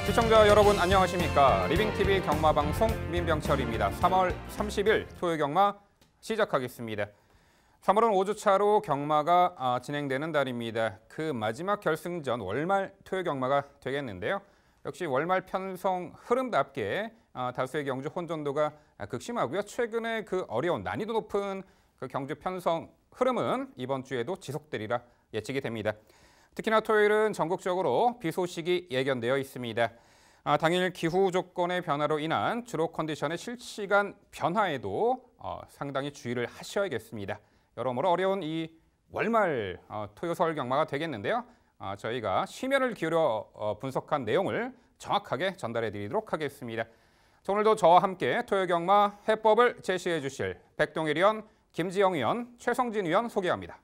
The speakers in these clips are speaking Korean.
시청자 여러분 안녕하십니까? 리빙TV 경마방송 민병철입니다. 3월 30일 토요 경마 시작하겠습니다. 3월은 5주차로 경마가 진행되는 달입니다. 그 마지막 결승전 월말 토요 경마가 되겠는데요. 역시 월말 편성 흐름답게 다수의 경주 혼전도가 극심하고요. 최근에 그 어려운 난이도 높은 그 경주 편성 흐름은 이번 주에도 지속되리라 예측이 됩니다. 특히나 토요일은 전국적으로 비 소식이 예견되어 있습니다. 당일 기후 조건의 변화로 인한 주로 컨디션의 실시간 변화에도 상당히 주의를 하셔야겠습니다. 여러모로 어려운 이 월말 토요 서울 경마가 되겠는데요. 저희가 심혈을 기울여 분석한 내용을 정확하게 전달해 드리도록 하겠습니다. 오늘도 저와 함께 토요 경마 해법을 제시해 주실 백동일 의원, 김지영 의원, 최성진 의원 소개합니다.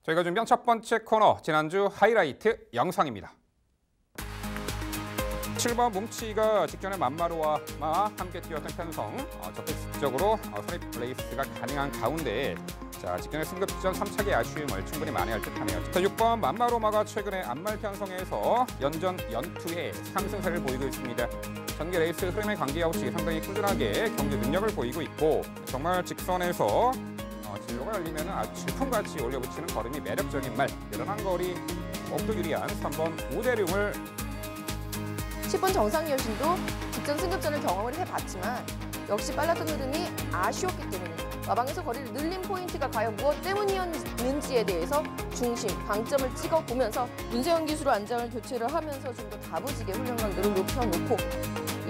저희가 준비한 첫 번째 코너, 지난주 하이라이트 영상입니다. 7번 뭉치가 직전에 만마루와 함께 뛰었던 편성, 적극적으로 선입 레이스가 가능한 가운데 직전에 승급 전 3차기 아쉬움을 충분히 만회할 듯하네요. 6번 만마로마가 최근에 안말 편성에서 연전 연투에 상승세를 보이고 있습니다. 전개 레이스 흐름에 관계없이 상당히 꾸준하게 경기 능력을 보이고 있고 정말 직선에서 진로가 열리면 아주 질풍같이 올려붙이는 걸음이 매력적인 말, 늘어난 거리, 먹도 유리한 3번 우대룡을 10번 정상여신도 직전 승급전을 경험을 해봤지만 역시 빨랐던 흐름이 아쉬웠기 때문에 마방에서 거리를 늘린 포인트가 과연 무엇 때문이었는지에 대해서 중심, 방점을 찍어보면서 문세영 기수로 안장을 교체를 하면서 좀 더 다부지게 훈련강도를 높여놓고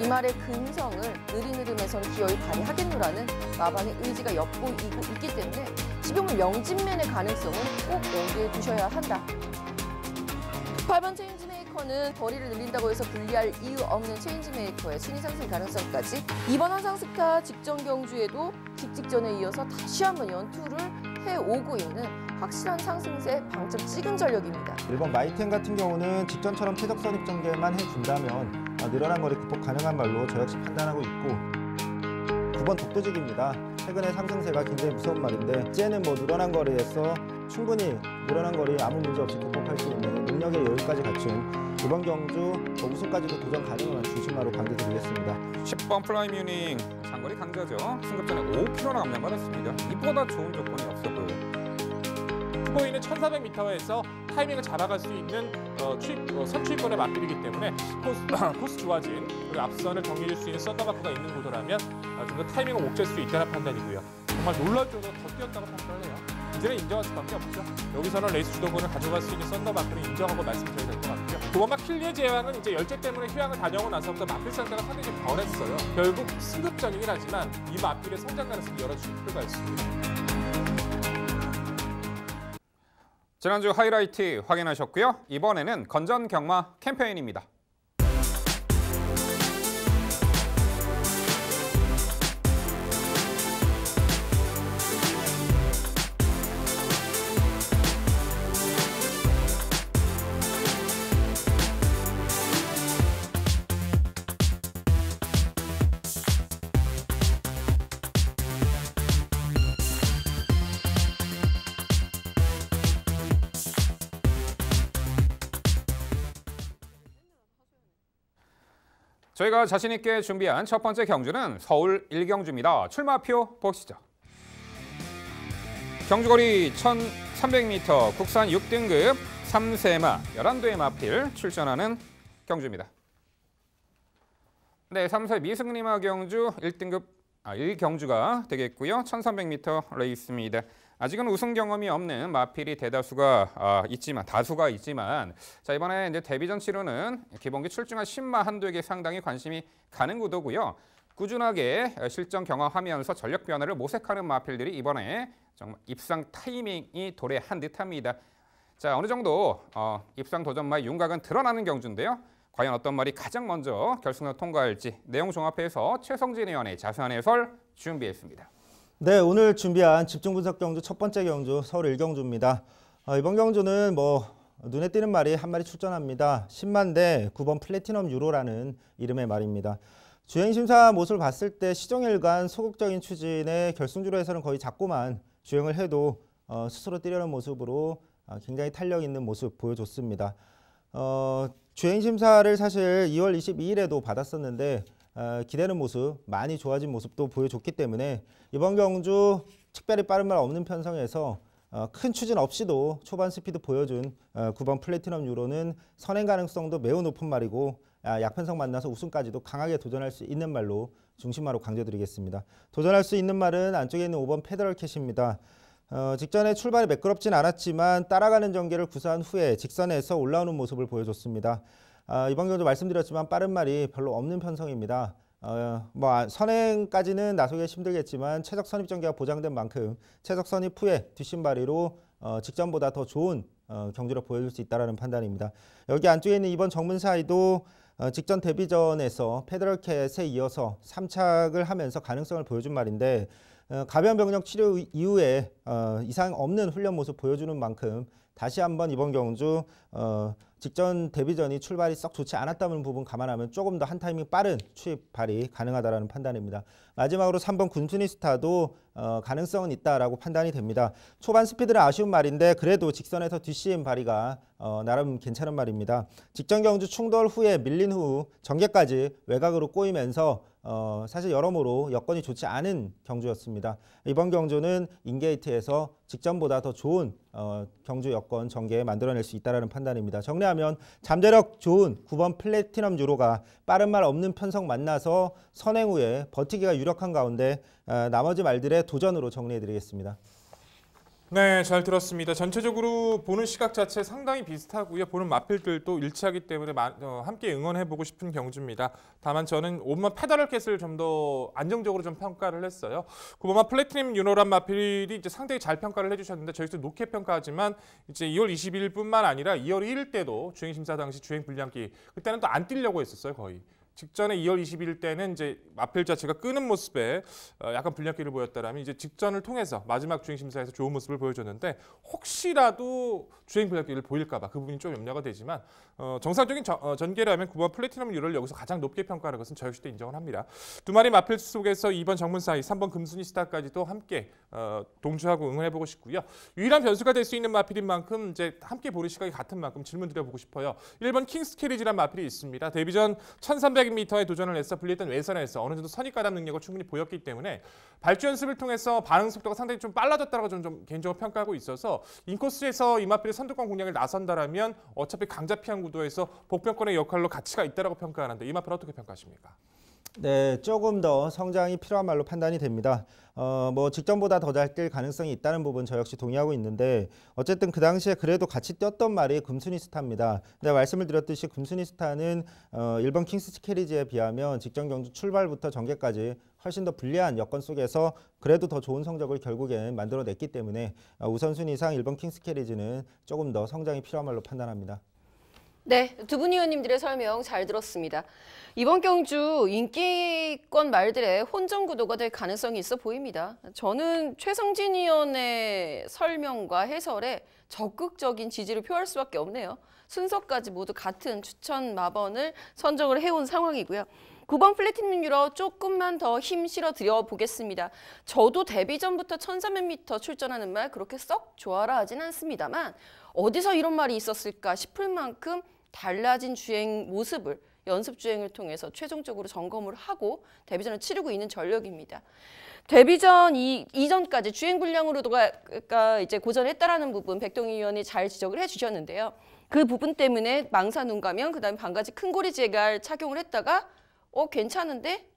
이 말의 근성을 느린 흐름에서는 기어이 발휘하겠노라는 마방의 의지가 엿보이고 있기 때문에 12번 명진맨의 가능성은 꼭 염두에 두셔야 한다. 8번 체인지메이커는 거리를 늘린다고 해서 불리할 이유 없는 체인지메이커의 순위 상승 가능성까지 2번 한상스타 직전 경주에도 직전에 이어서 다시 한번 연투를 해오고 있는 확실한 상승세 방점 찍은 전력입니다. 1번 마이텐 같은 경우는 직전처럼 최적 선입 전개만 해준다면 늘어난 거리 극복 가능한 말로 저 역시 판단하고 있고 9번 독도직입니다. 최근의 상승세가 굉장히 무서운 말인데 이제는 늘어난 거리에서 충분히 늘어난 거리 아무 문제 없이 극복할 수 있는 능력의 여유까지 갖춘 이번 경주 우승까지도 도전 가능한 중심마로 관계드리겠습니다. 10번 플라이 뮤닝 장거리 강자죠. 승급전에 5km나 감량받았습니다. 이보다 좋은 조건이 없었고요. 후보인은 1400m에서 타이밍을 잡아갈 수 있는 선취권에 맞들이기 때문에 코스 좋아진 그리고 앞선을 정리해줄 수 있는 썬더마크가 있는 구도라면 좀 더 타이밍을 옥죄할 수 있다는 판단이고요. 정말 놀랄 정도로 더 뛰었다고 판단을 해요. 이제는 인정할 수밖에 없죠. 여기서는 레이스 주도권을 가져갈 수 있는 썬더마크를 인정하고 말씀드려야 될 것 같고요. 도마마 킬리의 제왕은 이제 열제 때문에 휴양을 다녀오고 나서부터 마필 상태가 상당히 좀 변했어요. 결국 승급전이긴 하지만 이 마필의 성장 가능성을 열어줄 필요가 있습니다. 지난주 하이라이트 확인하셨고요. 이번에는 건전 경마 캠페인입니다. 저희가 자신 있게 준비한 첫 번째 경주는 서울 1경주입니다. 출마표 보시죠. 경주거리 1300m, 국산 6등급 3세마 11대의 마필 출전하는 경주입니다. 네, 3세 미승리마 경주 1경주가 되겠고요. 1300m 레이스입니다. 아직은 우승 경험이 없는 마필이 다수가 있지만 자, 이번에 이제 데뷔전 치르는 기본기 출중한 신마 한두에게 상당히 관심이 가는 구도고요. 꾸준하게 실전 경험하면서 전력 변화를 모색하는 마필들이 이번에 정말 입상 타이밍이 도래한 듯합니다. 자, 어느 정도 입상 도전마의 윤곽은 드러나는 경주인데요. 과연 어떤 말이 가장 먼저 결승을 통과할지 내용 종합해서 최성진 의원의 자세한 해설 준비했습니다. 네, 오늘 준비한 집중 분석 경주 첫 번째 경주 서울 1경주입니다. 이번 경주는 눈에 띄는 말이 한 마리 출전합니다. 10만 대 9번 플래티넘 유로라는 이름의 말입니다. 주행심사 모습을 봤을 때 시종일관 소극적인 추진의 결승주로에서는 거의 잡고만 주행을 해도 스스로 뛰려는 모습으로 굉장히 탄력 있는 모습 보여줬습니다. 주행 심사를 사실 2월 22일에도 받았었는데 기대는 모습, 많이 좋아진 모습도 보여줬기 때문에 이번 경주 특별히 빠른 말 없는 편성에서 큰 추진 없이도 초반 스피드 보여준 9번 플래티넘 유로는 선행 가능성도 매우 높은 말이고 약편성 만나서 우승까지도 강하게 도전할 수 있는 말로 중심마로 강조드리겠습니다. 도전할 수 있는 말은 안쪽에 있는 5번 페더럴 캣입니다. 직전에 출발이 매끄럽진 않았지만 따라가는 전개를 구사한 후에 직선에서 올라오는 모습을 보여줬습니다. 이번 경주 말씀드렸지만 빠른 말이 별로 없는 편성입니다. 선행까지는 나서기 힘들겠지만 최적 선입 전개가 보장된 만큼 최적 선입 후에 뒷심발이로 직전보다 더 좋은 경주를 보여줄 수 있다는 판단입니다. 여기 안쪽에 있는 이번 정문사이도 직전 데뷔전에서 페더럴캣에 이어서 3착을 하면서 가능성을 보여준 말인데 가변 병력 치료 이후에 이상 없는 훈련 모습 보여주는 만큼 다시 한번 이번 경주 직전 데뷔전이 출발이 썩 좋지 않았다는 부분 감안하면 조금 더 한 타이밍 빠른 추입 발휘 가능하다는 판단입니다. 마지막으로 3번 군투니스타도 가능성은 있다라고 판단이 됩니다. 초반 스피드는 아쉬운 말인데 그래도 직선에서 뒷시임 발휘가 나름 괜찮은 말입니다. 직전 경주 충돌 후에 밀린 후 전개까지 외곽으로 꼬이면서 사실 여러모로 여건이 좋지 않은 경주였습니다. 이번 경주는 인게이트에서 직전보다 더 좋은 경주 여건 전개 만들어낼 수 있다는 판단입니다. 정리하면 잠재력 좋은 9번 플래티넘 유로가 빠른 말 없는 편성 만나서 선행 후에 버티기가 유력한 가운데 나머지 말들의 도전으로 정리해드리겠습니다. 네, 잘 들었습니다. 전체적으로 보는 시각 자체 상당히 비슷하고요. 보는 마필들도 일치하기 때문에 함께 응원해보고 싶은 경주입니다. 다만 저는 5번 페더럴캣을 좀 더 안정적으로 좀 평가를 했어요. 9번 플래티넘 유로란 마필이 이제 상당히 잘 평가를 해주셨는데 저희도 높게 평가하지만 이제 2월 22일뿐만 아니라 2월 1일 때도 주행 심사 당시 주행 불량기 그때는 또 안 뛰려고 했었어요, 거의. 직전에 2월 22일 때는 이제 마필 자체가 끄는 모습에 약간 불량기를 보였다라면 이제 직전을 통해서 마지막 주행 심사에서 좋은 모습을 보여줬는데 혹시라도 주행 불량기를 보일까봐 그 부분이 좀 염려가 되지만 정상적인 전개라면 9번 플래티넘 유로를 여기서 가장 높게 평가하는 것은 저 역시도 인정을 합니다. 두 마리 마필 속에서 2번 정문사이, 3번 금순이스타까지도 함께 동조하고 응원해보고 싶고요. 유일한 변수가 될 수 있는 마필인 만큼 이제 함께 보는 시각이 같은 만큼 질문 드려보고 싶어요. 1번 킹스 캐리지란 마필이 있습니다. 데뷔전 1300m에 도전을 해서 불리했던 외선에서 어느 정도 선입가담 능력을 충분히 보였기 때문에 발주 연습을 통해서 반응 속도가 상당히 좀 빨라졌다고 좀 개인적으로 평가하고 있어서 인코스에서 이 마필이 선두권 공략을 나선다라면 어차피 강자 피한 구도에서 복병권의 역할로 가치가 있다고 평가하는데 이 마필 어떻게 평가하십니까? 네, 조금 더 성장이 필요한 말로 판단이 됩니다. 직전보다 더 잘 뛸 가능성이 있다는 부분 저 역시 동의하고 있는데 어쨌든 그 당시에 그래도 같이 뛰었던 말이 금순이스타입니다. 근데 말씀을 드렸듯이 금순이스타는 1번 킹스 캐리지에 비하면 직전 경주 출발부터 전개까지 훨씬 더 불리한 여건 속에서 그래도 더 좋은 성적을 결국엔 만들어냈기 때문에 우선순위상 1번 킹스 캐리지는 조금 더 성장이 필요한 말로 판단합니다. 네, 두 분 의원님들의 설명 잘 들었습니다. 이번 경주 인기권 말들의 혼전 구도가 될 가능성이 있어 보입니다. 저는 최성진 의원의 설명과 해설에 적극적인 지지를 표할 수밖에 없네요. 순서까지 모두 같은 추천 마번을 선정을 해온 상황이고요. 9번 플래티넘 유로 조금만 더 힘 실어 드려보겠습니다. 저도 데뷔전부터 1300m 출전하는 말 그렇게 썩 좋아라 하진 않습니다만 어디서 이런 말이 있었을까 싶을 만큼 달라진 주행 모습을 연습 주행을 통해서 최종적으로 점검을 하고 데뷔전을 치르고 있는 전력입니다. 데뷔전 이전까지 주행 불량으로가 이제 고전했다라는 부분 백동희 의원이 잘 지적을 해주셨는데요. 그 부분 때문에 망사 눈가면 그다음에 반가지 큰고리 제갈 착용을 했다가 괜찮은데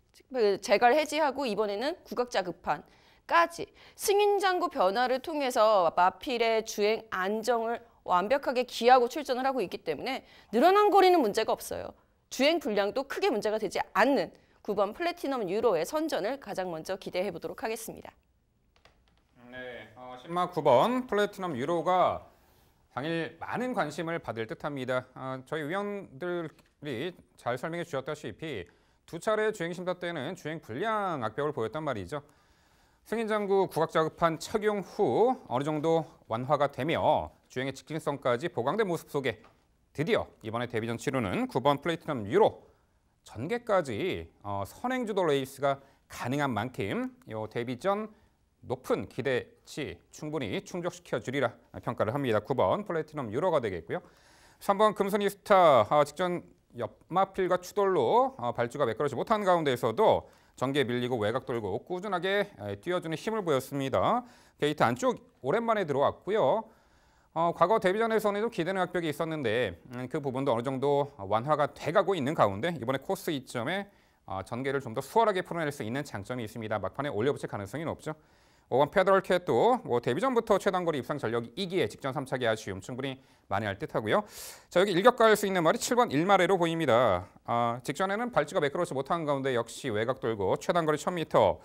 제갈 해지하고 이번에는 구각자 급판까지 승인장구 변화를 통해서 마필의 주행 안정을 완벽하게 기하고 출전을 하고 있기 때문에 늘어난 거리는 문제가 없어요. 주행 불량도 크게 문제가 되지 않는 9번 플래티넘 유로의 선전을 가장 먼저 기대해 보도록 하겠습니다. 네, 신마 9번 플래티넘 유로가 당일 많은 관심을 받을 듯합니다. 저희 위원들이 잘 설명해 주셨다시피 두 차례 주행 심사 때는 주행 불량 악벽을 보였단 말이죠. 승인장구 구각자급판 착용 후 어느 정도 완화가 되며 주행의 직진성까지 보강된 모습 속에 드디어 이번에 데뷔전 치르는 9번 플래티넘 유로 전개까지 선행주도 레이스가 가능한 만큼 이 데뷔전 높은 기대치 충분히 충족시켜 주리라 평가를 합니다. 9번 플래티넘 유로가 되겠고요. 3번 금손이스타 직전 옆마필과 추돌로 발주가 매끄러지 못한 가운데에서도 전개에 밀리고 외곽 돌고 꾸준하게 뛰어주는 힘을 보였습니다. 게이트 안쪽 오랜만에 들어왔고요. 과거 데뷔전에서는 기대는 압박이 있었는데 그 부분도 어느 정도 완화가 돼가고 있는 가운데 이번에 코스 이점에 전개를 좀 더 수월하게 풀어낼 수 있는 장점이 있습니다. 막판에 올려붙일 가능성이 높죠. 5번 페더럴 캣도 데뷔전부터 최단거리 입상 전력이기에 직전 3차기 아쉬움 충분히 만회할 듯하고요. 자, 여기 일격가할 수 있는 말이 7번 1마레로 보입니다. 직전에는 발주가 매끄러지 못한 가운데 역시 외곽 돌고 최단거리 1000m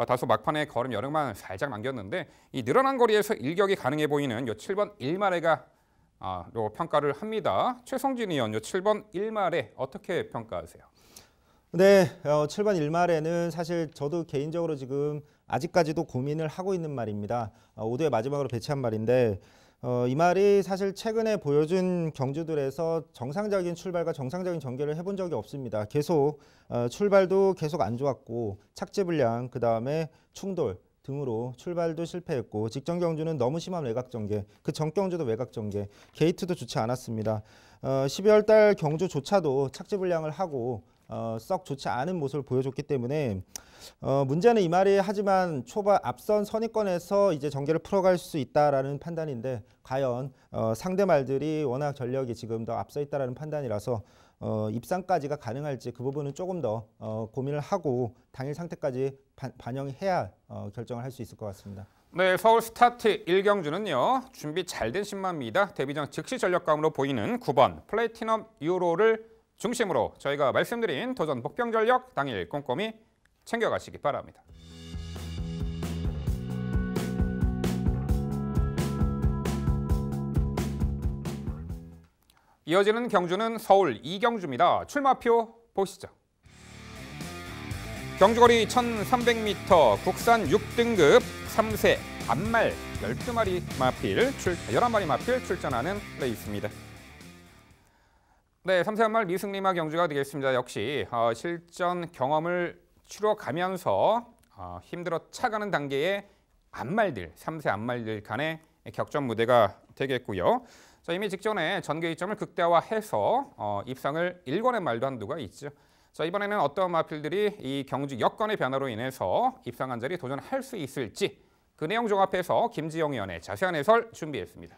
다소 막판에 걸음 여력만 살짝 남겼는데 이 늘어난 거리에서 일격이 가능해 보이는 요 7번 1마레가 평가를 합니다. 최성진 의원 요 7번 1마레 어떻게 평가하세요? 네, 7번 1마레는 사실 저도 개인적으로 지금 아직까지도 고민을 하고 있는 말입니다. 5도의 마지막으로 배치한 말인데 이 말이 사실 최근에 보여준 경주들에서 정상적인 출발과 정상적인 전개를 해본 적이 없습니다. 계속 출발도 계속 안 좋았고 착지 불량, 그다음에 충돌 등으로 출발도 실패했고 직전 경주는 너무 심한 외곽 전개, 그 전 경주도 외곽 전개, 게이트도 좋지 않았습니다. 12월 달 경주조차도 착지 불량을 하고 썩 좋지 않은 모습을 보여줬기 때문에 문제는 이 말이 하지만 초반 앞선 선입권에서 이제 전개를 풀어갈 수 있다라는 판단인데 과연 상대 말들이 워낙 전력이 지금 더 앞서 있다라는 판단이라서 입상까지가 가능할지 그 부분은 조금 더 고민을 하고 당일 상태까지 반영해야 결정을 할 수 있을 것 같습니다. 네, 서울 스타트 1경주는요. 준비 잘 된 신마입니다. 데뷔전 즉시 전력감으로 보이는 9번 플래티넘 유로를 중심으로 저희가 말씀드린 도전 복병 전력 당일 꼼꼼히 챙겨가시기 바랍니다. 이어지는 경주는 서울 2경주입니다. 출마표 보시죠. 경주거리 1300m 국산 6등급 3세 반말 12마리 마필 11마리 마필 출전하는 레이스입니다. 네, 3세 한말 미승리마 경주가 되겠습니다. 역시 실전 경험을 치러가면서 힘들어 차가는 단계의 안말들, 3세 안말들 간의 격전 무대가 되겠고요. 자, 이미 직전에 전개 이점을 극대화해서 입상을 일궈낸 말도 한두가 있죠. 자, 이번에는 어떤 마필들이 이 경주 여건의 변화로 인해서 입상한 자리 도전할 수 있을지 그 내용 종합해서 김지영 의원의 자세한 해설 준비했습니다.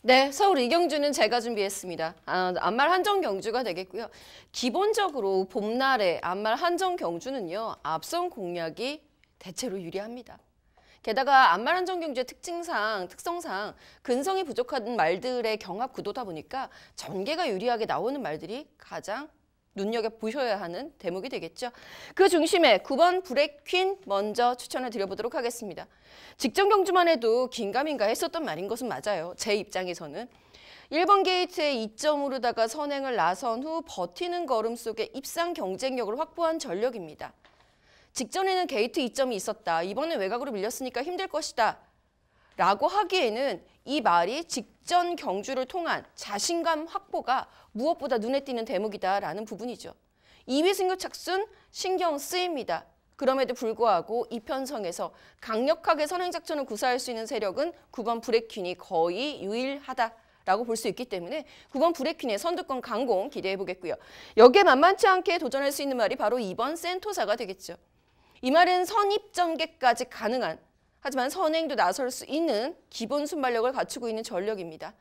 네, 서울 2경주는 제가 준비했습니다. 안말 한정 경주가 되겠고요. 기본적으로 봄날의 안말 한정 경주는요. 앞선 공략이 대체로 유리합니다. 게다가 안말 한정 경주의 특성상 근성이 부족한 말들의 경합 구도다 보니까 전개가 유리하게 나오는 말들이 가장 눈여겨보셔야 하는 대목이 되겠죠. 그 중심에 9번 브레퀸 먼저 추천을 드려보도록 하겠습니다. 직전 경주만 해도 긴가민가 했었던 말인 것은 맞아요. 제 입장에서는. 1번 게이트에 2점으로다가 선행을 나선 후 버티는 걸음 속에 입상 경쟁력을 확보한 전력입니다. 직전에는 게이트 2점이 있었다. 이번엔 외곽으로 밀렸으니까 힘들 것이다. 라고 하기에는 이 말이 직전 경주를 통한 자신감 확보가 무엇보다 눈에 띄는 대목이다라는 부분이죠. 2위 승급 착순 신경 쓰입니다. 그럼에도 불구하고 이편성에서 강력하게 선행작전을 구사할 수 있는 세력은 9번 브레퀸이 거의 유일하다라고 볼 수 있기 때문에 9번 브레퀸의 선두권 강공 기대해보겠고요. 여기에 만만치 않게 도전할 수 있는 말이 바로 2번 센토사가 되겠죠. 이 말은 선입 전개까지 가능한 하지만 선행도 나설 수 있는 기본 순발력을 갖추고 있는 전력입니다.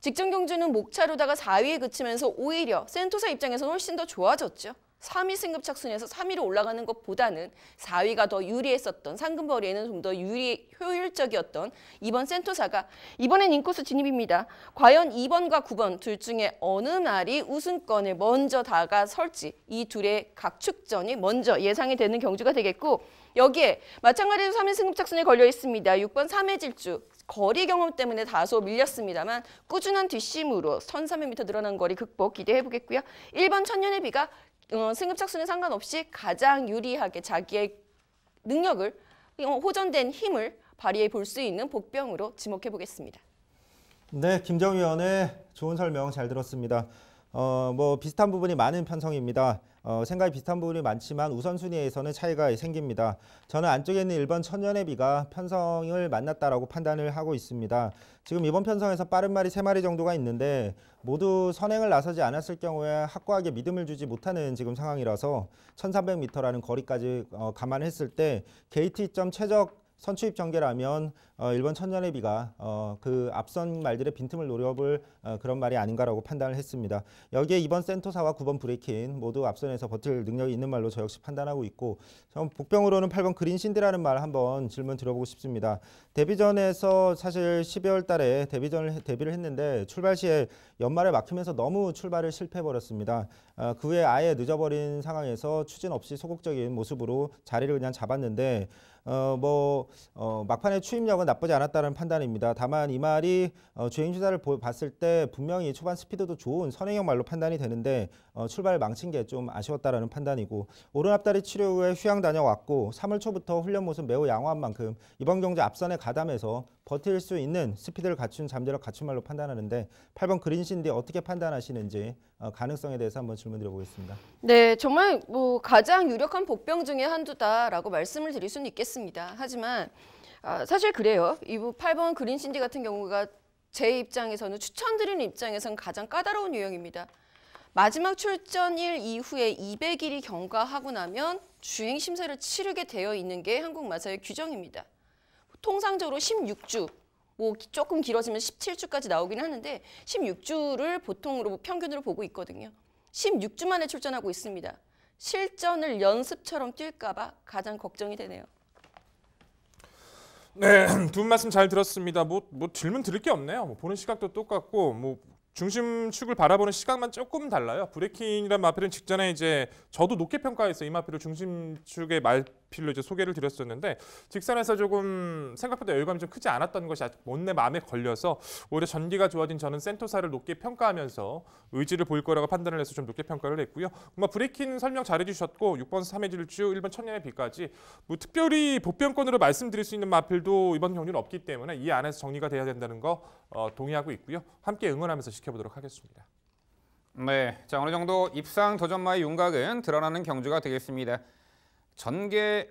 직전 경주는 목차로다가 4위에 그치면서 오히려 센토사 입장에서는 훨씬 더 좋아졌죠. 3위 승급 착순에서 3위로 올라가는 것보다는 4위가 더 유리했었던 상금거리에는 좀 더 효율적이었던 2번 센토사가 이번엔 인코스 진입입니다. 과연 2번과 9번 둘 중에 어느 말이 우승권에 먼저 다가설지 이 둘의 각축전이 먼저 예상이 되는 경주가 되겠고 여기에 마찬가지로 3위 승급 착순에 걸려 있습니다. 6번 3회 질주. 거리 경험 때문에 다소 밀렸습니다만 꾸준한 뒷심으로 1300m 늘어난 거리 극복 기대해보겠고요. 1번 천년의 비가 승급 착순에 상관없이 가장 유리하게 자기의 능력을 호전된 힘을 발휘해 볼 수 있는 복병으로 지목해 보겠습니다. 네, 김정 위원의 좋은 설명 잘 들었습니다. 뭐 비슷한 부분이 많은 편성입니다. 생각이 비슷한 부분이 많지만 우선순위에서는 차이가 생깁니다. 저는 안쪽에 있는 1번 천년의 비가 편성을 만났다라고 판단을 하고 있습니다. 지금 이번 편성에서 빠른 말이 3마리 정도가 있는데 모두 선행을 나서지 않았을 경우에 확고하게 믿음을 주지 못하는 지금 상황이라서 1300m라는 거리까지 감안했을 때 KT점 최적 선취입 전개라면 1번 천년의 비가 그 앞선 말들의 빈틈을 노려볼 그런 말이 아닌가라고 판단을 했습니다. 여기에 2번 센토사와 9번 브레이킨 모두 앞선에서 버틸 능력이 있는 말로 저 역시 판단하고 있고, 복병으로는 8번 그린 신디라는 말 한번 질문 드려보고 싶습니다. 데뷔전에서 사실 12월 달에 데뷔를 했는데 출발 시에 연말에 막히면서 너무 출발을 실패해버렸습니다. 그 후에 아예 늦어버린 상황에서 추진 없이 소극적인 모습으로 자리를 그냥 잡았는데 막판에 추임력은 나쁘지 않았다는 판단입니다. 다만 이 말이 주행 주사를 봤을 때 분명히 초반 스피드도 좋은 선행형 말로 판단이 되는데 출발을 망친 게 좀 아쉬웠다라는 판단이고, 오른 앞다리 치료 후에 휴양 다녀왔고 3월 초부터 훈련 모습 매우 양호한 만큼 이번 경주 앞선에 가담해서 버틸 수 있는 스피드를 갖춘 잠재력 갖춘 말로 판단하는데 8번 그린신디 어떻게 판단하시는지 가능성에 대해서 한번 질문 드려보겠습니다. 네, 정말 뭐 가장 유력한 복병 중에 한두다라고 말씀을 드릴 수는 있겠습니다. 하지만 사실 그래요. 이 8번 그린신디 같은 경우가 제 입장에서는 추천드리는 입장에서는 가장 까다로운 유형입니다. 마지막 출전일 이후에 200일이 경과하고 나면 주행 심사를 치르게 되어 있는 게 한국 마사의 규정입니다. 통상적으로 16주, 뭐 조금 길어지면 17주까지 나오긴 하는데 16주를 보통으로 평균으로 보고 있거든요. 16주 만에 출전하고 있습니다. 실전을 연습처럼 뛸까 봐 가장 걱정이 되네요. 네, 두 분 말씀 잘 들었습니다. 뭐 질문 드릴 게 없네요. 뭐 보는 시각도 똑같고 중심축을 바라보는 시각만 조금 달라요. 브레이킹이란 마필은 직전에 이제 저도 높게 평가해서 이 마필을 중심축의 마필로 이제 소개를 드렸었는데 직선에서 조금 생각보다 여유감이 좀 크지 않았던 것이 못내 마음에 걸려서 오히려 전기가 좋아진 저는 센토사를 높게 평가하면서 의지를 보일 거라고 판단을 해서 좀 높게 평가를 했고요. 브레이킹 설명 잘해주셨고 6번 3회 질주, 1번 천년의 비까지 특별히 복병권으로 말씀드릴 수 있는 마필도 이번 경기는 없기 때문에 이 안에서 정리가 돼야 된다는 거 동의하고 있고요. 함께 응원하면서 지켜보도록 하겠습니다. 네, 자 어느 정도 입상 도전마의 윤곽은 드러나는 경주가 되겠습니다. 전개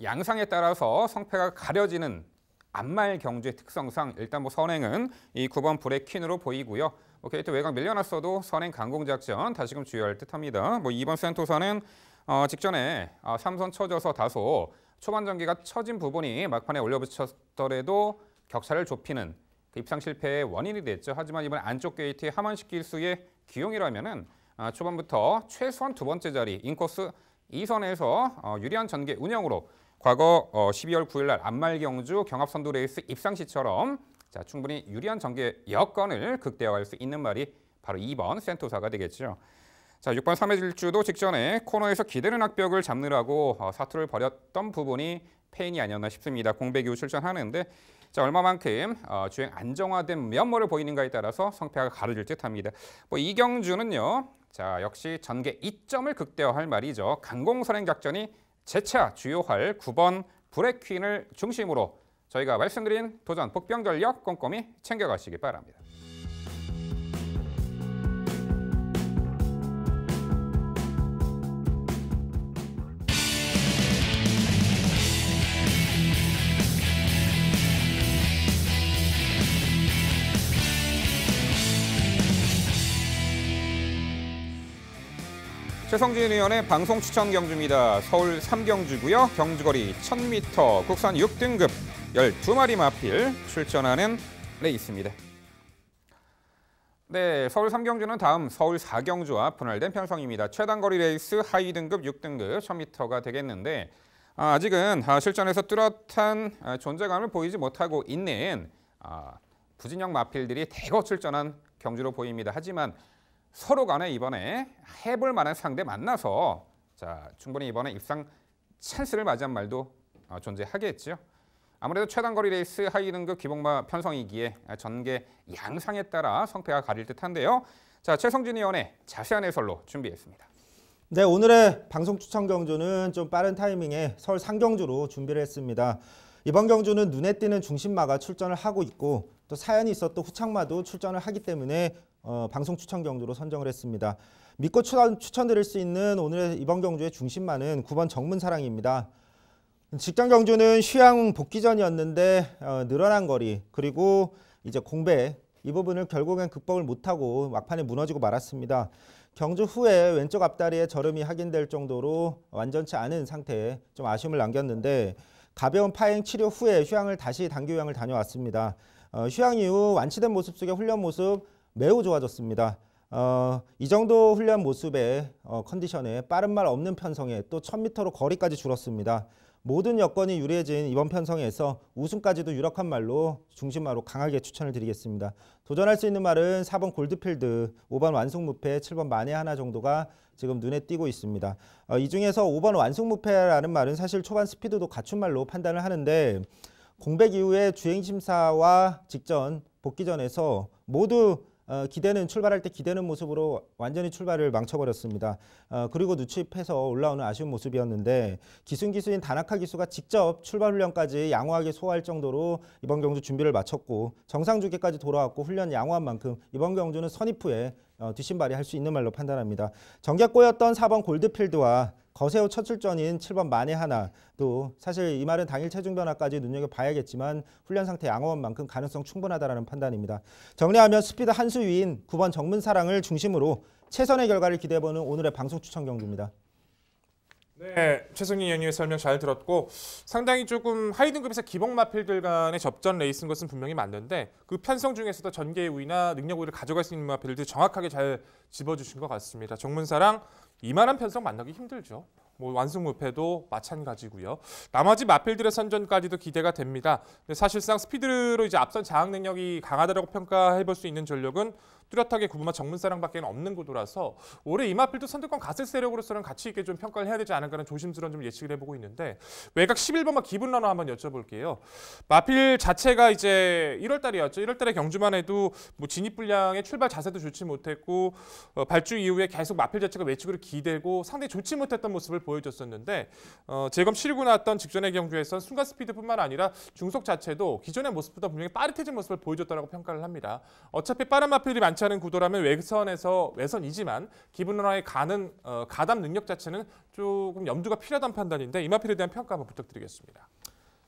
양상에 따라서 성패가 가려지는 앞말 경주의 특성상 일단 선행은 이 9번 브레이킨으로 보이고요. 게이트 외곽 밀려났어도 선행 강공작전 다시금 주의할 듯합니다. 2번 센토사는 직전에 3선 쳐져서 다소 초반 전개가 처진 부분이 막판에 올려붙였더라도 격차를 좁히는 입상 실패의 원인이 됐죠. 하지만 이번 안쪽 게이트의 하만식 길수의 기용이라면은 초반부터 최소한 두 번째 자리 인코스 2선에서 유리한 전개 운영으로 과거 12월 9일 날 앞말 경주 경합선두 레이스 입상 시처럼 충분히 유리한 전개 여건을 극대화할 수 있는 말이 바로 2번 센토사가 되겠죠. 6번 3회 질주도 직전에 코너에서 기대는 악벽을 잡느라고 사투를 벌였던 부분이 페인이 아니었나 싶습니다. 공백 이후 출전하는데 얼마만큼 주행 안정화된 면모를 보이는가에 따라서 성패가 가려질 듯합니다. 이 경주는요. 역시 전개 2점을 극대화할 말이죠. 강공선행 작전이 재차 주요할 9번 브레이퀸을 중심으로 저희가 말씀드린 도전 복병 전력 꼼꼼히 챙겨가시기 바랍니다. 최성진 의원의 방송 추천 경주입니다. 서울 3경주고요. 경주거리 1000m, 국산 6등급 12마리 마필 출전하는 레이스입니다. 네, 서울 3경주는 다음 서울 4경주와 분할된 편성입니다. 최단거리 레이스 하위 등급 6등급 1000m가 되겠는데 아직은 실전에서 뚜렷한 존재감을 보이지 못하고 있는 부진형 마필들이 대거 출전한 경주로 보입니다. 하지만 서로 간에 이번에 해볼 만한 상대 만나서 충분히 이번에 입상 찬스를 맞이한 말도 존재하겠죠. 아무래도 최단거리 레이스 하위 등급 기복마 편성이기에 전개 양상에 따라 성패가 가릴 듯한데요. 최성진 의원의 자세한 해설로 준비했습니다. 네, 오늘의 방송 추천 경주는 좀 빠른 타이밍에 서울 상경주로 준비를 했습니다. 이번 경주는 눈에 띄는 중심마가 출전을 하고 있고 또 사연이 있었던 후창마도 출전을 하기 때문에 방송 추천 경주로 선정을 했습니다. 믿고 추천드릴 수 있는 오늘의 이번 경주의 중심마는 9번 정문사랑입니다. 직전 경주는 휴양 복귀전이었는데 늘어난 거리 그리고 이제 공백 이 부분을 결국엔 극복을 못하고 막판에 무너지고 말았습니다. 경주 후에 왼쪽 앞다리에 저름이 확인될 정도로 완전치 않은 상태에 좀 아쉬움을 남겼는데 가벼운 파행 치료 후에 휴양을 다시 단기 휴양을 다녀왔습니다. 휴양 이후 완치된 모습 속의 훈련 모습 매우 좋아졌습니다. 이 정도 훈련 모습에 컨디션에 빠른 말 없는 편성에 또 1000m로 거리까지 줄었습니다. 모든 여건이 유리해진 이번 편성에서 우승까지도 유력한 말로 중심마로 강하게 추천을 드리겠습니다. 도전할 수 있는 말은 4번 골드필드, 5번 완승무패, 7번 만에 하나 정도가 지금 눈에 띄고 있습니다. 이 중에서 5번 완승무패라는 말은 사실 초반 스피드도 갖춘 말로 판단을 하는데 공백 이후에 주행심사와 직전 복귀전에서 모두 출발할 때 기대는 모습으로 완전히 출발을 망쳐버렸습니다. 그리고 누추입해서 올라오는 아쉬운 모습이었는데 기수인 다나카 기수가 직접 출발 훈련까지 양호하게 소화할 정도로 이번 경주 준비를 마쳤고 정상 주기까지 돌아왔고 훈련 양호한 만큼 이번 경주는 선입 후에 뒷심발이 할 수 있는 말로 판단합니다. 정겹고였던 4번 골드필드와 거세후 첫 출전인 7번 만에 하나 또 사실 이 말은 당일 체중 변화까지 눈여겨봐야겠지만 훈련 상태 양호한 만큼 가능성 충분하다는 판단입니다. 정리하면 스피드 한 수 위인 9번 정문사랑을 중심으로 최선의 결과를 기대해보는 오늘의 방송 추천 경주입니다. 네, 최승희 의원님의 설명 잘 들었고 상당히 조금 하위 등급에서 기복 마필들 간의 접전 레이스인 것은 분명히 맞는데 그 편성 중에서도 전개의 우위나 능력 우위를 가져갈 수 있는 마필들 정확하게 잘 짚어주신 것 같습니다. 정문사랑 이만한 편성 만나기 힘들죠. 뭐 완승무패도 마찬가지고요. 나머지 마필들의 선전까지도 기대가 됩니다. 근데 사실상 스피드로 이제 앞선 장악 능력이 강하다고 평가해볼 수 있는 전력은 뚜렷하게 구분한 정문사랑밖에 없는 구도라서 올해 이 마필도 선두권 갔을 세력으로서는 가치 있게 좀 평가를 해야 되지 않을까라는 조심스러운 좀 예측을 해보고 있는데 외곽 11번만 기분 러너 한번 여쭤볼게요. 마필 자체가 이제 1월달이었죠. 1월달에 경주만 해도 뭐 진입 분량의 출발 자세도 좋지 못했고 발주 이후에 계속 마필 자체가 외측으로 기대고 상당히 좋지 못했던 모습을 보여줬었는데 재검 치르고 나왔던 직전의 경주에선 순간 스피드뿐만 아니라 중속 자체도 기존의 모습보다 분명히 빠릿해진 모습을 보여줬다고 평가를 합니다. 어차피 빠른 마필이 많지 않은 구도라면 외선이지만 기분 러너의 가담 능력 자체는 조금 염두가 필요하다는 판단인데 이 마필에 대한 평가 한번 부탁드리겠습니다.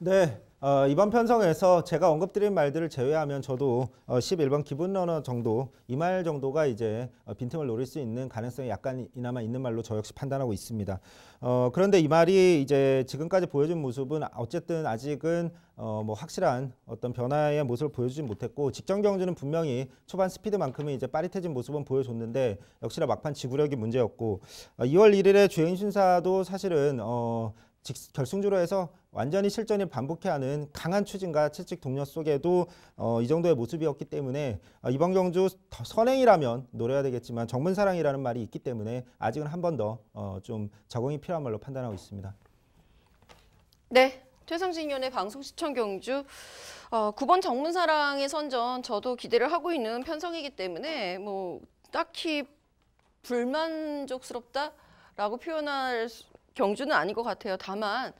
네, 이번 편성에서 제가 언급드린 말들을 제외하면 저도 11번 기분 러너 정도, 이 말 정도가 이제 빈틈을 노릴 수 있는 가능성이 약간이나마 있는 말로 저 역시 판단하고 있습니다. 그런데 이 말이 이제 지금까지 보여준 모습은 어쨌든 아직은 뭐 확실한 어떤 변화의 모습을 보여주진 못했고 직전 경주는 분명히 초반 스피드만큼은 이제 빠릿해진 모습은 보여줬는데 역시나 막판 지구력이 문제였고 2월 1일에 주행 심사도 사실은 결승주로 해서 완전히 실전을 반복해야 하는 강한 추진과 채찍 동력 속에도 이 정도의 모습이었기 때문에 이번 경주 더 선행이라면 노려야 되겠지만 정문사랑이라는 말이 있기 때문에 아직은 한 번 더 좀 적응이 필요한 말로 판단하고 있습니다. 네, 최상진 위원의 방송 시청 경주 9번 정문사랑의 선전 저도 기대를 하고 있는 편성이기 때문에 뭐 딱히 불만족스럽다라고 표현할 경주는 아닌 것 같아요. 다만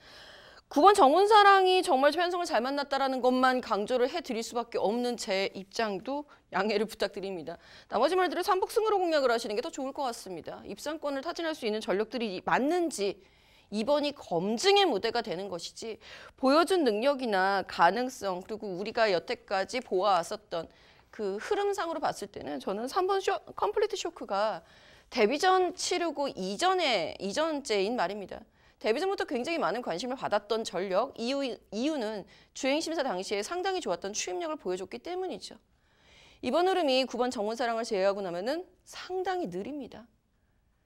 9번 정문사랑이 정말 편성을 잘 만났다라는 것만 강조를 해드릴 수밖에 없는 제 입장도 양해를 부탁드립니다. 나머지 말들을 삼복승으로 공략을 하시는 게 더 좋을 것 같습니다. 입상권을 타진할 수 있는 전력들이 맞는지 이번이 검증의 무대가 되는 것이지 보여준 능력이나 가능성 그리고 우리가 여태까지 보아왔었던 그 흐름상으로 봤을 때는 저는 3번 컴플리트 쇼크가 데뷔전 치르고 이전째인 말입니다. 데뷔전부터 굉장히 많은 관심을 받았던 전력, 이유는 주행심사 당시에 상당히 좋았던 추임력을 보여줬기 때문이죠. 이번 흐름이 9번 정문사랑을 제외하고 나면은 상당히 느립니다.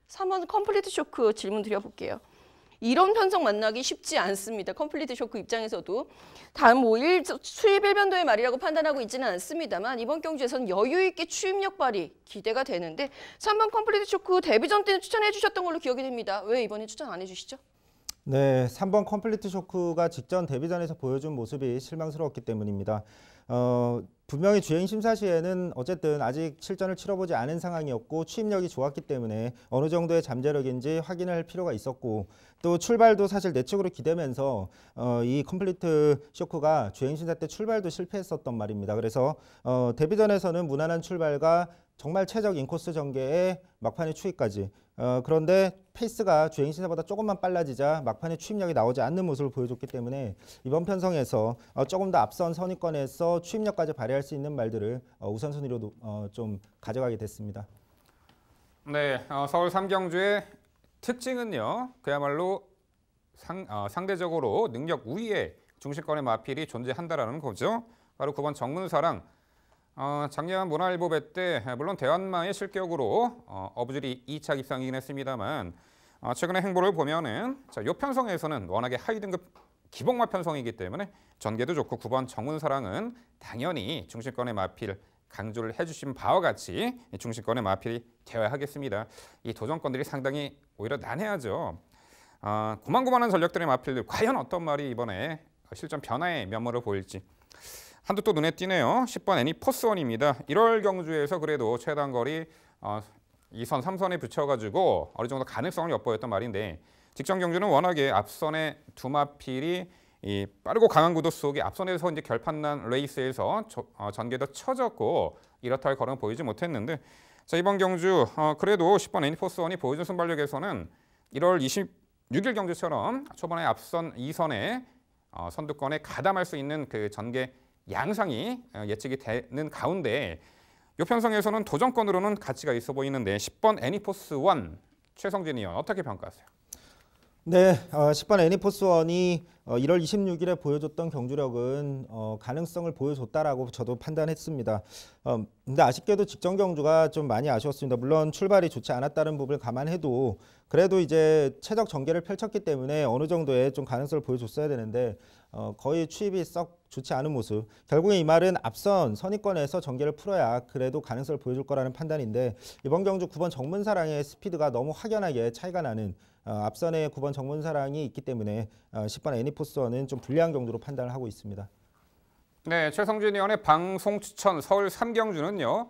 3번 컴플리트 쇼크 질문 드려볼게요. 이런 편성 만나기 쉽지 않습니다. 컴플리트 쇼크 입장에서도 다음 5일 수입 일변도의 말이라고 판단하고 있지는 않습니다만 이번 경주에서는 여유 있게 추임력 발휘 기대가 되는데 3번 컴플리트 쇼크 데뷔전 때는 추천해 주셨던 걸로 기억이 됩니다. 왜 이번에 추천 안 해주시죠? 네, 3번 컴플리트 쇼크가 직전 데뷔전에서 보여준 모습이 실망스러웠기 때문입니다. 분명히 주행 심사 시에는 어쨌든 아직 실전을 치러보지 않은 상황이었고 추입력이 좋았기 때문에 어느 정도의 잠재력인지 확인할 필요가 있었고 또 출발도 사실 내측으로 기대면서 이 컴플리트 쇼크가 주행 심사 때 출발도 실패했었던 말입니다. 그래서 데뷔전에서는 무난한 출발과 정말 최적 인코스 전개에 막판의 추입까지 그런데 페이스가 주행 심사보다 조금만 빨라지자 막판에 추입력이 나오지 않는 모습을 보여줬기 때문에 이번 편성에서 조금 더 앞선 선위권에서 추입력까지 발휘할 수 있는 말들을 우선순위로 좀 가져가게 됐습니다. 네, 서울 3경주의 특징은요. 그야말로 상대적으로 능력 우위의 중심권의 마필이 존재한다라는 거죠. 바로 9번 정문사랑 작년 문화일보배 때 물론 대환마의 실격으로 어부질이 2차 입상이긴 했습니다만 최근의 행보를 보면은 이 편성에서는 워낙에 하위 등급 기복마 편성이기 때문에 전개도 좋고 9번 정문사랑은 당연히 중심권의 마필 강조를 해주신 바와 같이 중심권의 마필이 되어야 하겠습니다. 이 도전권들이 상당히 오히려 난해하죠. 고만고만한 전력들의 마필들 과연 어떤 말이 이번에 실전 변화의 면모를 보일지 한두 또 눈에 띄네요. 10번 애니포스원입니다. 1월 경주에서 그래도 최단 거리 2선, 3선에 붙여가지고 어느 정도 가능성을 엿보였던 말인데 직전 경주는 워낙에 앞선의 두 마필이 이 빠르고 강한 구도 속에 앞선에서 이제 결판난 레이스에서 전개도 처졌고 이렇다 할 걸음을 보이지 못했는데 자 이번 경주 그래도 10번 애니포스원이 보여준 순발력에서는 1월 26일 경주처럼 초반에 앞선 2선에 선두권에 가담할 수 있는 그 전개 양상이 예측이 되는 가운데 이 편성에서는 도전권으로는 가치가 있어 보이는데 10번 애니포스1 최성진 의원 어떻게 평가하세요? 네, 10번 애니포스1이 1월 26일에 보여줬던 경주력은 가능성을 보여줬다라고 저도 판단했습니다. 근데 아쉽게도 직전 경주가 좀 많이 아쉬웠습니다. 물론 출발이 좋지 않았다는 부분을 감안해도 그래도 이제 최적 전개를 펼쳤기 때문에 어느 정도의 좀 가능성을 보여줬어야 되는데 거의 추입이 썩 좋지 않은 모습. 결국에 이 말은 앞선 선위권에서 전개를 풀어야 그래도 가능성을 보여줄 거라는 판단인데 이번 경주 9번 정문사랑의 스피드가 너무 확연하게 차이가 나는 앞선에 9번 정문사랑이 있기 때문에 10번 애니포스원은 좀 불리한 경주로 판단을 하고 있습니다. 네, 최성진 의원의 방송 추천 서울 3경주는요.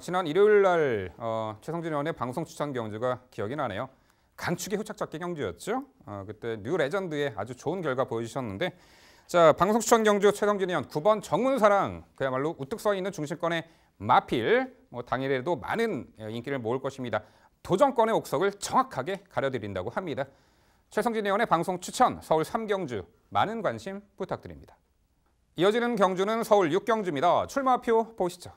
지난 일요일 날 최성진 의원의 방송 추천 경주가 기억이 나네요. 강축의 후착잡기 경주였죠. 그때 뉴 레전드의 아주 좋은 결과 보여주셨는데 자 방송 추천 경주 최성진 의원 9번 정문사랑 그야말로 우뚝 서 있는 중심권의 마필 당일에도 많은 인기를 모을 것입니다. 도전권의 옥석을 정확하게 가려드린다고 합니다. 최성진 의원의 방송 추천 서울 3경주 많은 관심 부탁드립니다. 이어지는 경주는 서울 6경주입니다. 출마표 보시죠.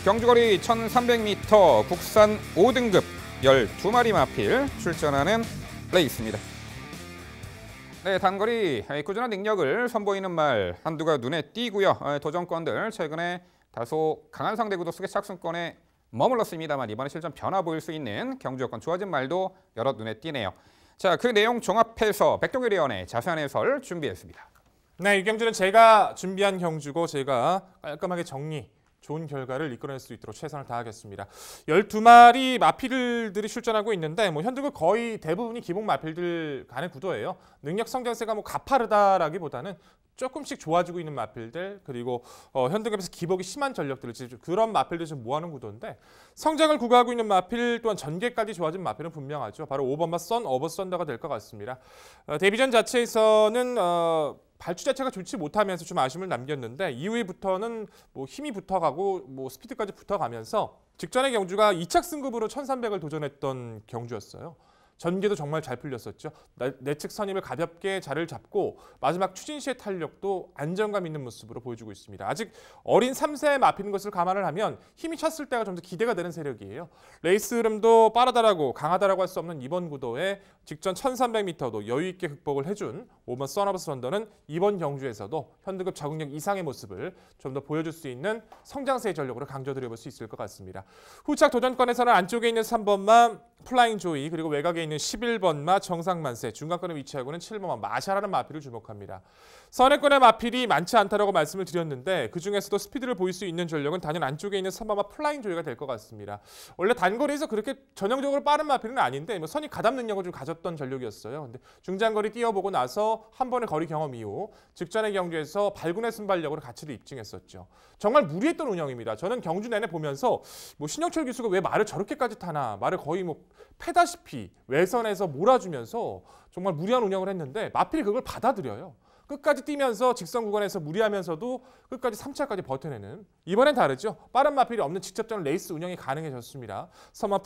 경주거리 1300m 국산 5등급 12마리 마필 출전하는 레이스입니다. 네, 단거리 꾸준한 능력을 선보이는 말 한두가 눈에 띄고요. 도전권들 최근에 다소 강한 상대 구도 속의 착순권에 머물렀습니다만 이번에 실전 변화 보일 수 있는 경주 여건 좋아진 말도 여러 눈에 띄네요. 자, 그 내용 종합해서 백동일 의원의 자세한 해설 준비했습니다. 네, 이 경주는 제가 준비한 경주고 제가 깔끔하게 정리, 좋은 결과를 이끌어낼 수 있도록 최선을 다하겠습니다. 12마리 마필들이 출전하고 있는데 현득은 거의 대부분이 기본 마필들 가는 구도예요. 능력 성장세가 가파르다라기보다는 조금씩 좋아지고 있는 마필들 그리고 현등급에서 기복이 심한 전력들을 그런 마필들 좀 모아놓은 구도인데 성장을 구가하고 있는 마필 또한 전개까지 좋아진 마필은 분명하죠. 바로 5번마 선, 어버 썬더가 될 것 같습니다. 데뷔전 자체에서는 발주 자체가 좋지 못하면서 좀 아쉬움을 남겼는데 이후에부터는 힘이 붙어가고 스피드까지 붙어가면서 직전의 경주가 2착 승급으로 1300을 도전했던 경주였어요. 전개도 정말 잘 풀렸었죠. 내측 선임을 가볍게 자리를 잡고 마지막 추진 시의 탄력도 안정감 있는 모습으로 보여주고 있습니다. 아직 어린 3세에 마피는 것을 감안을 하면 힘이 찼을 때가 좀 더 기대가 되는 세력이에요. 레이스 흐름도 빠르다라고 강하다라고 할 수 없는 이번 구도에 직전 1300m도 여유 있게 극복을 해준 5번 선오브 선더는 이번 경주에서도 현등급 적응력 이상의 모습을 좀 더 보여줄 수 있는 성장세의 전력으로 강조드려볼 수 있을 것 같습니다. 후착 도전권에서는 안쪽에 있는 3번만 플라잉 조이 그리고 외곽에 있는 11번 마 정상만세 중간권에 위치하고 있는 7번 마 마샤라는 마필을 주목합니다. 선행권의 마필이 많지 않다라고 말씀을 드렸는데 그중에서도 스피드를 보일 수 있는 전력은 단연 안쪽에 있는 3번 마 플라잉 조이가 될 것 같습니다. 원래 단거리에서 그렇게 전형적으로 빠른 마필은 아닌데 뭐 선이 가담 능력을 좀 가졌던 전력이었어요. 근데 중장거리 뛰어보고 나서 한 번의 거리 경험 이후 직전의 경주에서 발군의 순발력으로 가치를 입증했었죠. 정말 무리했던 운영입니다. 저는 경주 내내 보면서 뭐 신영철 기수가 왜 말을 저렇게까지 타나 말을 거의 뭐 패다시피 외선에서 몰아주면서 정말 무리한 운영을 했는데 마필이 그걸 받아들여요. 끝까지 뛰면서 직선 구간에서 무리하면서도 끝까지 3차까지 버텨내는 이번엔 다르죠. 빠른 마필이 없는 직접전 레이스 운영이 가능해졌습니다. 서머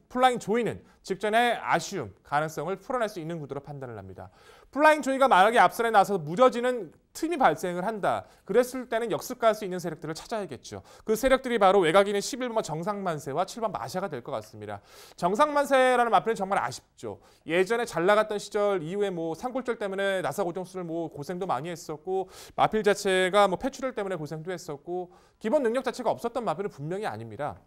플라잉 조이는 직전의 아쉬움, 가능성을 풀어낼 수 있는 구도로 판단을 합니다. 플라잉 조이가 만약에 앞선에 나서서 무뎌지는 틈이 발생을 한다. 그랬을 때는 역습갈 수 있는 세력들을 찾아야겠죠. 그 세력들이 바로 외곽에 있는 11번 정상만세와 7번 마샤가 될 것 같습니다. 정상만세라는 마필은 정말 아쉽죠. 예전에 잘 나갔던 시절 이후에 뭐 산골절 때문에 나사고정수를 뭐 고생도 많이 했었고 마필 자체가 뭐 폐출혈 때문에 고생도 했었고 기본 능력 자체가 없었던 마필은 분명히 아닙니다.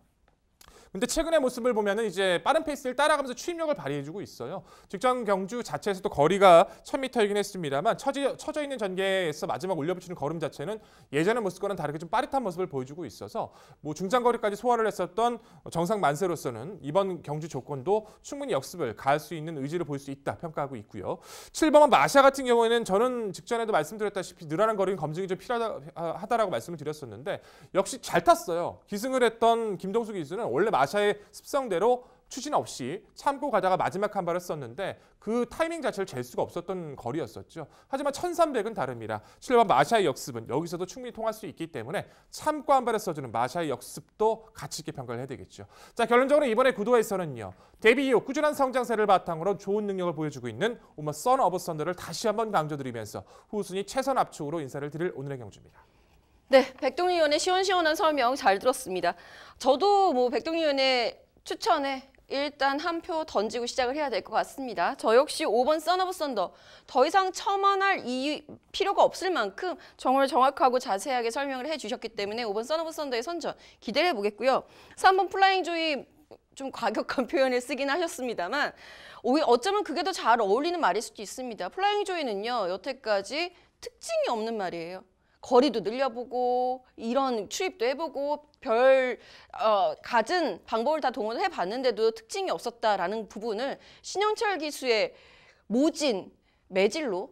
근데 최근의 모습을 보면은 이제 빠른 페이스를 따라가면서 추임력을 발휘해주고 있어요. 직전 경주 자체에서도 거리가 1000m이긴 했습니다만 처져 있는 전개에서 마지막 올려붙이는 걸음 자체는 예전의 모습과는 다르게 좀 빠릿한 모습을 보여주고 있어서 뭐 중장거리까지 소화를 했었던 정상 만세로서는 이번 경주 조건도 충분히 역습을 가할 수 있는 의지를 보일 수 있다 평가하고 있고요. 7번은 마샤 같은 경우에는 저는 직전에도 말씀드렸다시피 늘어난 거리는 검증이 좀 필요하다라고 말씀을 드렸었는데 역시 잘 탔어요. 기승을 했던 김동수 기수는 원래 마샤의 습성대로 추진 없이 참고 가다가 마지막 한 발을 썼는데 그 타이밍 자체를 잴 수가 없었던 거리였었죠. 하지만 1300은 다릅니다. 7번 마샤의 역습은 여기서도 충분히 통할 수 있기 때문에 참고 한 발을 써주는 마샤의 역습도 가치 있게 평가를 해야 되겠죠. 자, 결론적으로 이번에 구도에서는요. 데뷔 이후 꾸준한 성장세를 바탕으로 좋은 능력을 보여주고 있는 오먼 선 오브 썬더를 다시 한번 강조드리면서 후순위 최선 압축으로 인사를 드릴 오늘의 경주입니다. 네, 백동리 의원의 시원시원한 설명 잘 들었습니다. 저도 뭐 백동리 의원의 추천에 일단 한 표 던지고 시작을 해야 될 것 같습니다. 저 역시 5번 선 오브 썬더 더 이상 첨언할 필요가 없을 만큼 정말 정확하고 자세하게 설명을 해주셨기 때문에 5번 선 오브 썬더의 선전 기대를 해보겠고요. 3번 플라잉 조이 좀 과격한 표현을 쓰긴 하셨습니다만 어쩌면 그게 더 잘 어울리는 말일 수도 있습니다. 플라잉 조이는요. 여태까지 특징이 없는 말이에요. 거리도 늘려보고 이런 추입도 해보고 갖은 방법을 다 동원을 해봤는데도 특징이 없었다라는 부분을 신영철 기수의 모진 매질로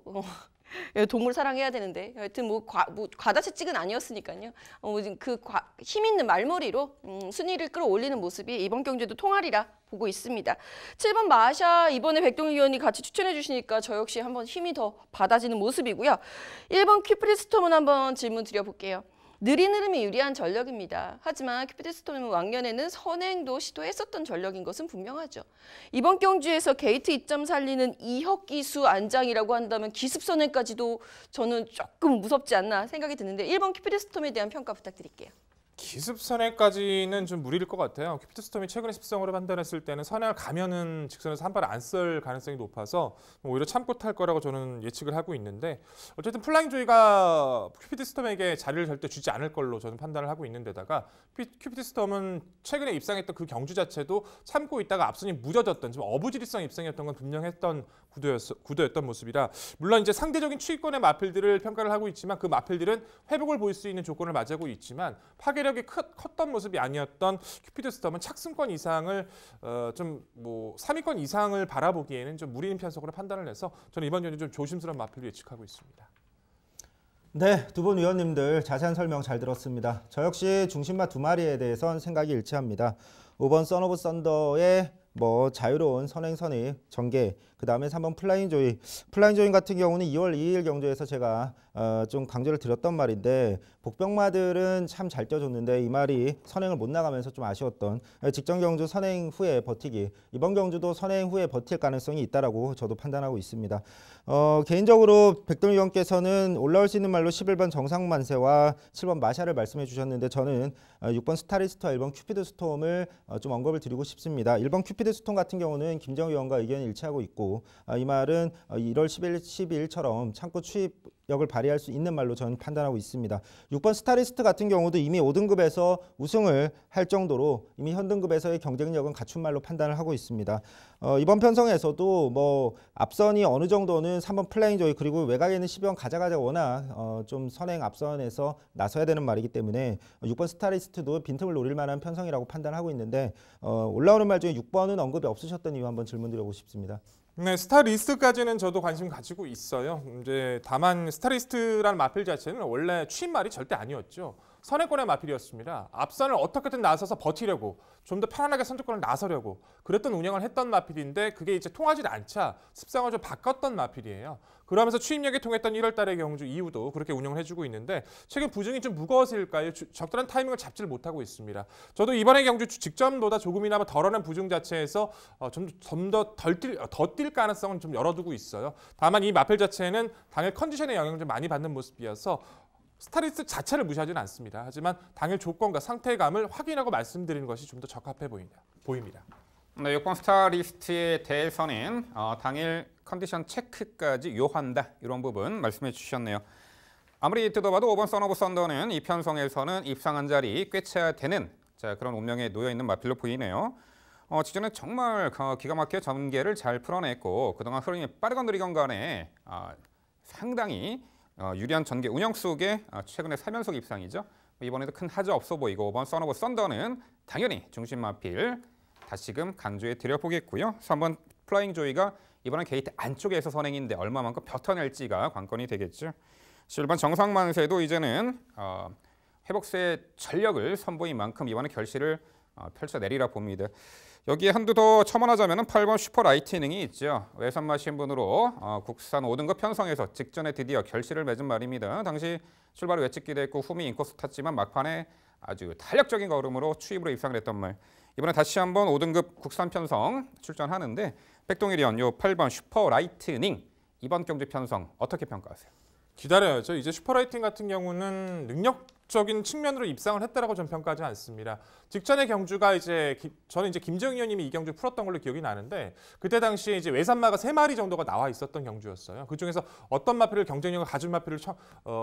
동물 사랑해야 되는데 하여튼 뭐 과다채찍은 아니었으니까요. 힘 있는 말머리로 순위를 끌어올리는 모습이 이번 경주에도 통하리라 보고 있습니다. 7번 마샤 이번에 백동희 의원이 같이 추천해 주시니까 저 역시 한번 힘이 더 받아지는 모습이고요. 1번 큐피드스톰은 한번 질문 드려볼게요. 느린 흐름이 유리한 전력입니다. 하지만 큐피드스톰은 왕년에는 선행도 시도했었던 전력인 것은 분명하죠. 이번 경주에서 게이트 2점 살리는 이혁 기수 안장이라고 한다면 기습 선행까지도 저는 조금 무섭지 않나 생각이 드는데 1번 큐피드스톰에 대한 평가 부탁드릴게요. 기습 선행까지는 좀 무리일 것 같아요. 큐피드스톰이 최근에 습성으로 판단했을 때는 선행을 가면은 직선에서 한 발을 안 쓸 가능성이 높아서 오히려 참고 탈 거라고 저는 예측을 하고 있는데 어쨌든 플라잉 조이가 큐피드스톰에게 자리를 절대 주지 않을 걸로 저는 판단을 하고 있는 데다가 큐피드스톰은 최근에 입상했던 그 경주 자체도 참고 있다가 앞선이 무뎌졌던 좀 어부지리성 입상이었던 건 분명했던 구도였던 모습이라 물론 이제 상대적인 추위권의 마필들을 평가를 하고 있지만 그 마필들은 회복을 보일 수 있는 조건을 맞이하고 있지만 파괴력이 컸던 모습이 아니었던 큐피드스톰은 착승권 이상을 좀 뭐 3위권 이상을 바라보기에는 좀 무리인 편성으로 판단을 해서 저는 이번 경기 좀 조심스러운 마필을 예측하고 있습니다. 네, 두 분 위원님들 자세한 설명 잘 들었습니다. 저 역시 중심마 두 마리에 대해선 생각이 일치합니다. 5번 선 오브 썬더의 자유로운 선행선의 전개, 그 다음에 3번 플라잉 조이 같은 경우는 2월 2일 경주에서 제가 좀 강조를 드렸던 말인데 복병마들은 참 잘 뛰어줬는데 이 말이 선행을 못 나가면서 좀 아쉬웠던 직전 경주 선행 후에 버티기, 이번 경주도 선행 후에 버틸 가능성이 있다라고 저도 판단하고 있습니다. 개인적으로 백동희 의원께서는 올라올 수 있는 말로 11번 정상만세와 7번 마샤를 말씀해 주셨는데 저는 6번 스타리스트와 1번 큐피드 스톰을 좀 언급을 드리고 싶습니다. 1번 큐피드 스톰 같은 경우는 김정희 의원과 의견이 일치하고 있고 이 말은 1월 10일, 12일처럼 창고 추입 역을 발휘할 수 있는 말로 저는 판단하고 있습니다. 6번 스타리스트 같은 경우도 이미 5등급에서 우승을 할 정도로 이미 현등급에서의 경쟁력은 갖춘 말로 판단을 하고 있습니다. 이번 편성에서도 뭐 앞선이 어느 정도는 3번 플라잉 조이 그리고 외곽에 있는 12번 가자가자 워낙 좀 선행 앞선에서 나서야 되는 말이기 때문에 6번 스타리스트도 빈틈을 노릴 만한 편성이라고 판단하고 있는데 올라오는 말 중에 6번은 언급이 없으셨던 이유 한번 질문드리고 싶습니다. 네, 스타리스트까지는 저도 관심 가지고 있어요. 이제 다만 스타리스트라는 마필 자체는 원래 취임말이 절대 아니었죠. 선행권의 마필이었습니다. 앞선을 어떻게든 나서서 버티려고 좀 더 편안하게 선두권을 나서려고 그랬던 운영을 했던 마필인데 그게 이제 통하지 않자 습성을 좀 바꿨던 마필이에요. 그러면서 취임력이 통했던 1월 달의 경주 이후도 그렇게 운영을 해주고 있는데 최근 부진이 좀 무거워서일까요? 적절한 타이밍을 잡지를 못하고 있습니다. 저도 이번에 경주 직전보다 조금이나마 덜어낸 부중 자체에서 좀 더 더 뛸 가능성은 좀 열어두고 있어요. 다만 이 마필 자체는 당일 컨디션의 영향을 좀 많이 받는 모습이어서 스타리스트 자체를 무시하지는 않습니다. 하지만 당일 조건과 상태감을 확인하고 말씀드리는 것이 좀 더 적합해 보입니다. 네, 6번 스타리스트에 대해서는 당일 컨디션 체크까지 요한다 이런 부분 말씀해 주셨네요. 아무리 뜯어봐도 5번 선오브 썬더는 이 편성에서는 입상한 자리 꿰차야 되는 그런 운명에 놓여 있는 마필로 보이네요. 직전에 정말 기가 막히게 전개를 잘 풀어냈고 그동안 흐름이 빠르건 느리건 간에 상당히 유리한 전개 운영 속에 최근에 3연속 입상이죠. 이번에도 큰 하자 없어 보이고 5번 선오브 썬더는 당연히 중심 마필 다시금 강조해 드려보겠고요. 3번 플라잉 조이가 이번엔 게이트 안쪽에서 선행인데 얼마만큼 뱉어낼지가 관건이 되겠죠. 7번 정상만세도 이제는 회복세의 전력을 선보인 만큼 이번에 결실을 펼쳐내리라 봅니다. 여기에 한두 더 첨언하자면 8번 슈퍼 라이트닝이 있죠. 외선마 신분으로 국산 5등급 편성에서 직전에 드디어 결실을 맺은 말입니다. 당시 출발을 외찍기도 했고 후미 인코스 탔지만 막판에 아주 탄력적인 걸음으로 추입으로 입상을 했던 말. 이번에 다시 한번 5등급 국산 편성 출전하는데 백동일이언 요 8번 슈퍼 라이트닝 이번 경주 편성 어떻게 평가하세요? 기다려야죠. 이제 슈퍼라이팅 같은 경우는 능력적인 측면으로 입상을 했다라고 저는 평가하지 않습니다. 직전의 경주가 저는 이제 김정희 의원님이 이 경주 풀었던 걸로 기억이 나는데 그때 당시에 이제 외산마가 3마리 정도가 나와 있었던 경주였어요. 그 중에서 어떤 마필을 경쟁력을 가진 마필을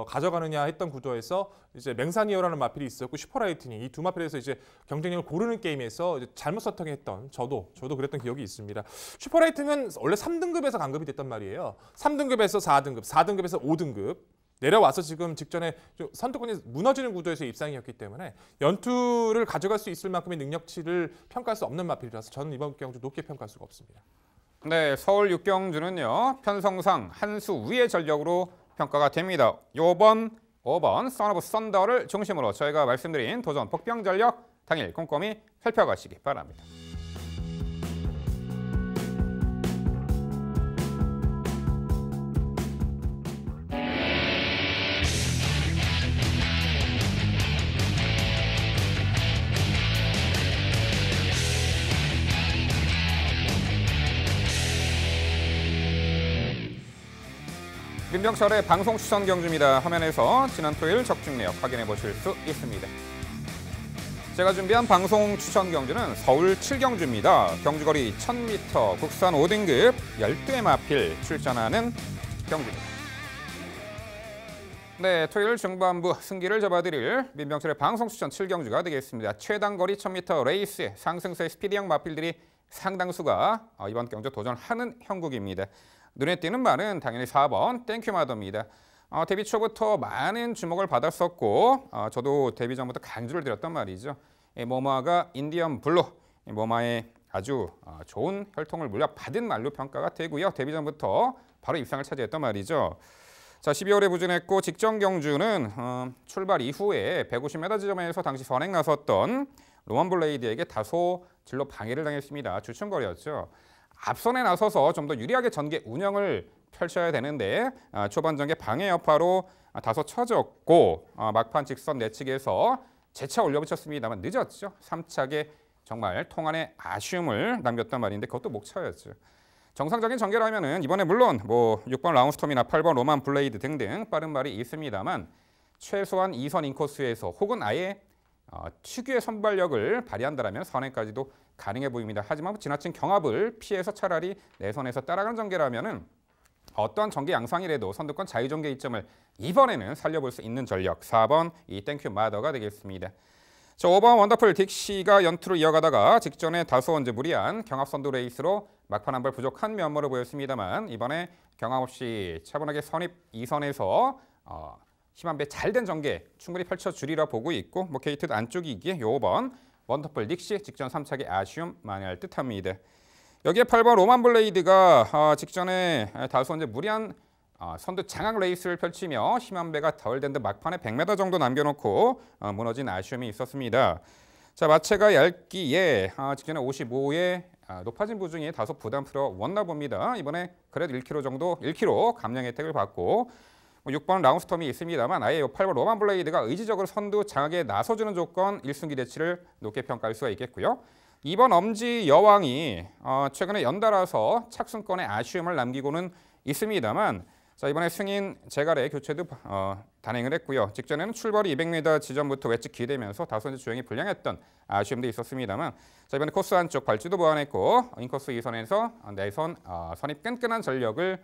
가져가느냐 했던 구도에서 이제 맹산이어라는 마필이 있었고 슈퍼라이팅이 이 두 마필에서 이제 경쟁력을 고르는 게임에서 이제 잘못 선택했던 저도 그랬던 기억이 있습니다. 슈퍼라이팅은 원래 3등급에서 강급이 됐단 말이에요. 3등급에서 4등급, 4등급에서 5등급 내려와서 지금 직전에 선두권이 무너지는 구도에서 입상이었기 때문에 연투를 가져갈 수 있을 만큼의 능력치를 평가할 수 없는 마필이라서 저는 이번 경주 높게 평가할 수가 없습니다. 네, 서울 6경주는요. 편성상 한 수 위의 전력으로 평가가 됩니다. 요번 5번 선오브 썬더를 중심으로 저희가 말씀드린 도전 복병 전력 당일 꼼꼼히 살펴가시기 바랍니다. 민병철의 방송 추천 경주입니다. 화면에서 지난 토요일 적중 내역 확인해 보실 수 있습니다. 제가 준비한 방송 추천 경주는 서울 7경주입니다. 경주거리 1000m 국산 5등급 12회 마필 출전하는 경주입니다. 네, 토요일 중반부 승기를 잡아드릴 민병철의 방송 추천 7경주가 되겠습니다. 최단 거리 1000m 레이스의 상승세의 스피디형 마필들이 상당수가 이번 경주 도전하는 형국입니다. 눈에 띄는 말은 당연히 4번 땡큐마더입니다. 데뷔 초부터 많은 주목을 받았었고 저도 데뷔 전부터 강조를 드렸던 말이죠. 모마가 인디언 블루, 모마의 아주 좋은 혈통을 물려받은 말로 평가가 되고요. 데뷔 전부터 바로 입상을 차지했던 말이죠. 자, 12월에 부진했고 직전 경주는 출발 이후에 150m 지점에서 당시 선행 나섰던 로만 블레이드에게 다소 진로 방해를 당했습니다. 주춤거리였죠. 앞선에 나서서 좀 더 유리하게 전개 운영을 펼쳐야 되는데 초반 전개 방해 여파로 다소 처졌고 막판 직선 내측에서 재차 올려붙였습니다만 늦었죠. 3착에 정말 통안의 아쉬움을 남겼단 말인데 그것도 목차였죠. 정상적인 전개라면은 이번에 물론 6번 라운스톰이나 8번 로만 블레이드 등등 빠른 말이 있습니다만 최소한 2선 인코스에서 혹은 아예 특유의 선발력을 발휘한다면 선행까지도 가능해 보입니다. 하지만 지나친 경합을 피해서 차라리 내선에서 따라가는 전개라면은 어떠한 전개 양상이라도 선두권 자유전개 이점을 이번에는 살려볼 수 있는 전력 4번 이 땡큐 마더가 되겠습니다. 자, 5번 원더풀 딕시가 연투를 이어가다가 직전에 다소 무리한 경합 선두 레이스로 막판 한 발 부족한 면모를 보였습니다만 이번에 경합 없이 차분하게 선입 2선에서 힘한 배 잘된 전개 충분히 펼쳐주리라 보고 있고 게이트 안쪽이기에 5번 원더풀 딕시 직전 3차기 아쉬움 만회할 듯합니다. 여기에 8번 로만블레이드가 직전에 다소 무리한 선두 장악 레이스를 펼치며 힘한 배가 덜 된 듯 막판에 100m 정도 남겨놓고 무너진 아쉬움이 있었습니다. 자, 마체가 얇기에 직전에 55에 높아진 부중이 다소 부담스러웠나 봅니다. 이번에 그래도 1km 정도 1km 감량 혜택을 받고 6번 라운스톰이 있습니다만 아예 8번 로만블레이드가 의지적으로 선두 장악에 나서주는 조건 1순위 기대치를 높게 평가할 수가 있겠고요. 2번 엄지 여왕이 최근에 연달아서 착순권에 아쉬움을 남기고는 있습니다만 자, 이번에 승인 재갈의 교체도 단행을 했고요. 직전에는 출발이 200m 지점부터 외측 기대면서 다소 주행이 불량했던 아쉬움도 있었습니다만 자, 이번에 코스 안쪽 발주도 보완했고 인코스 2선에서 내선 선입 끈끈한 전력을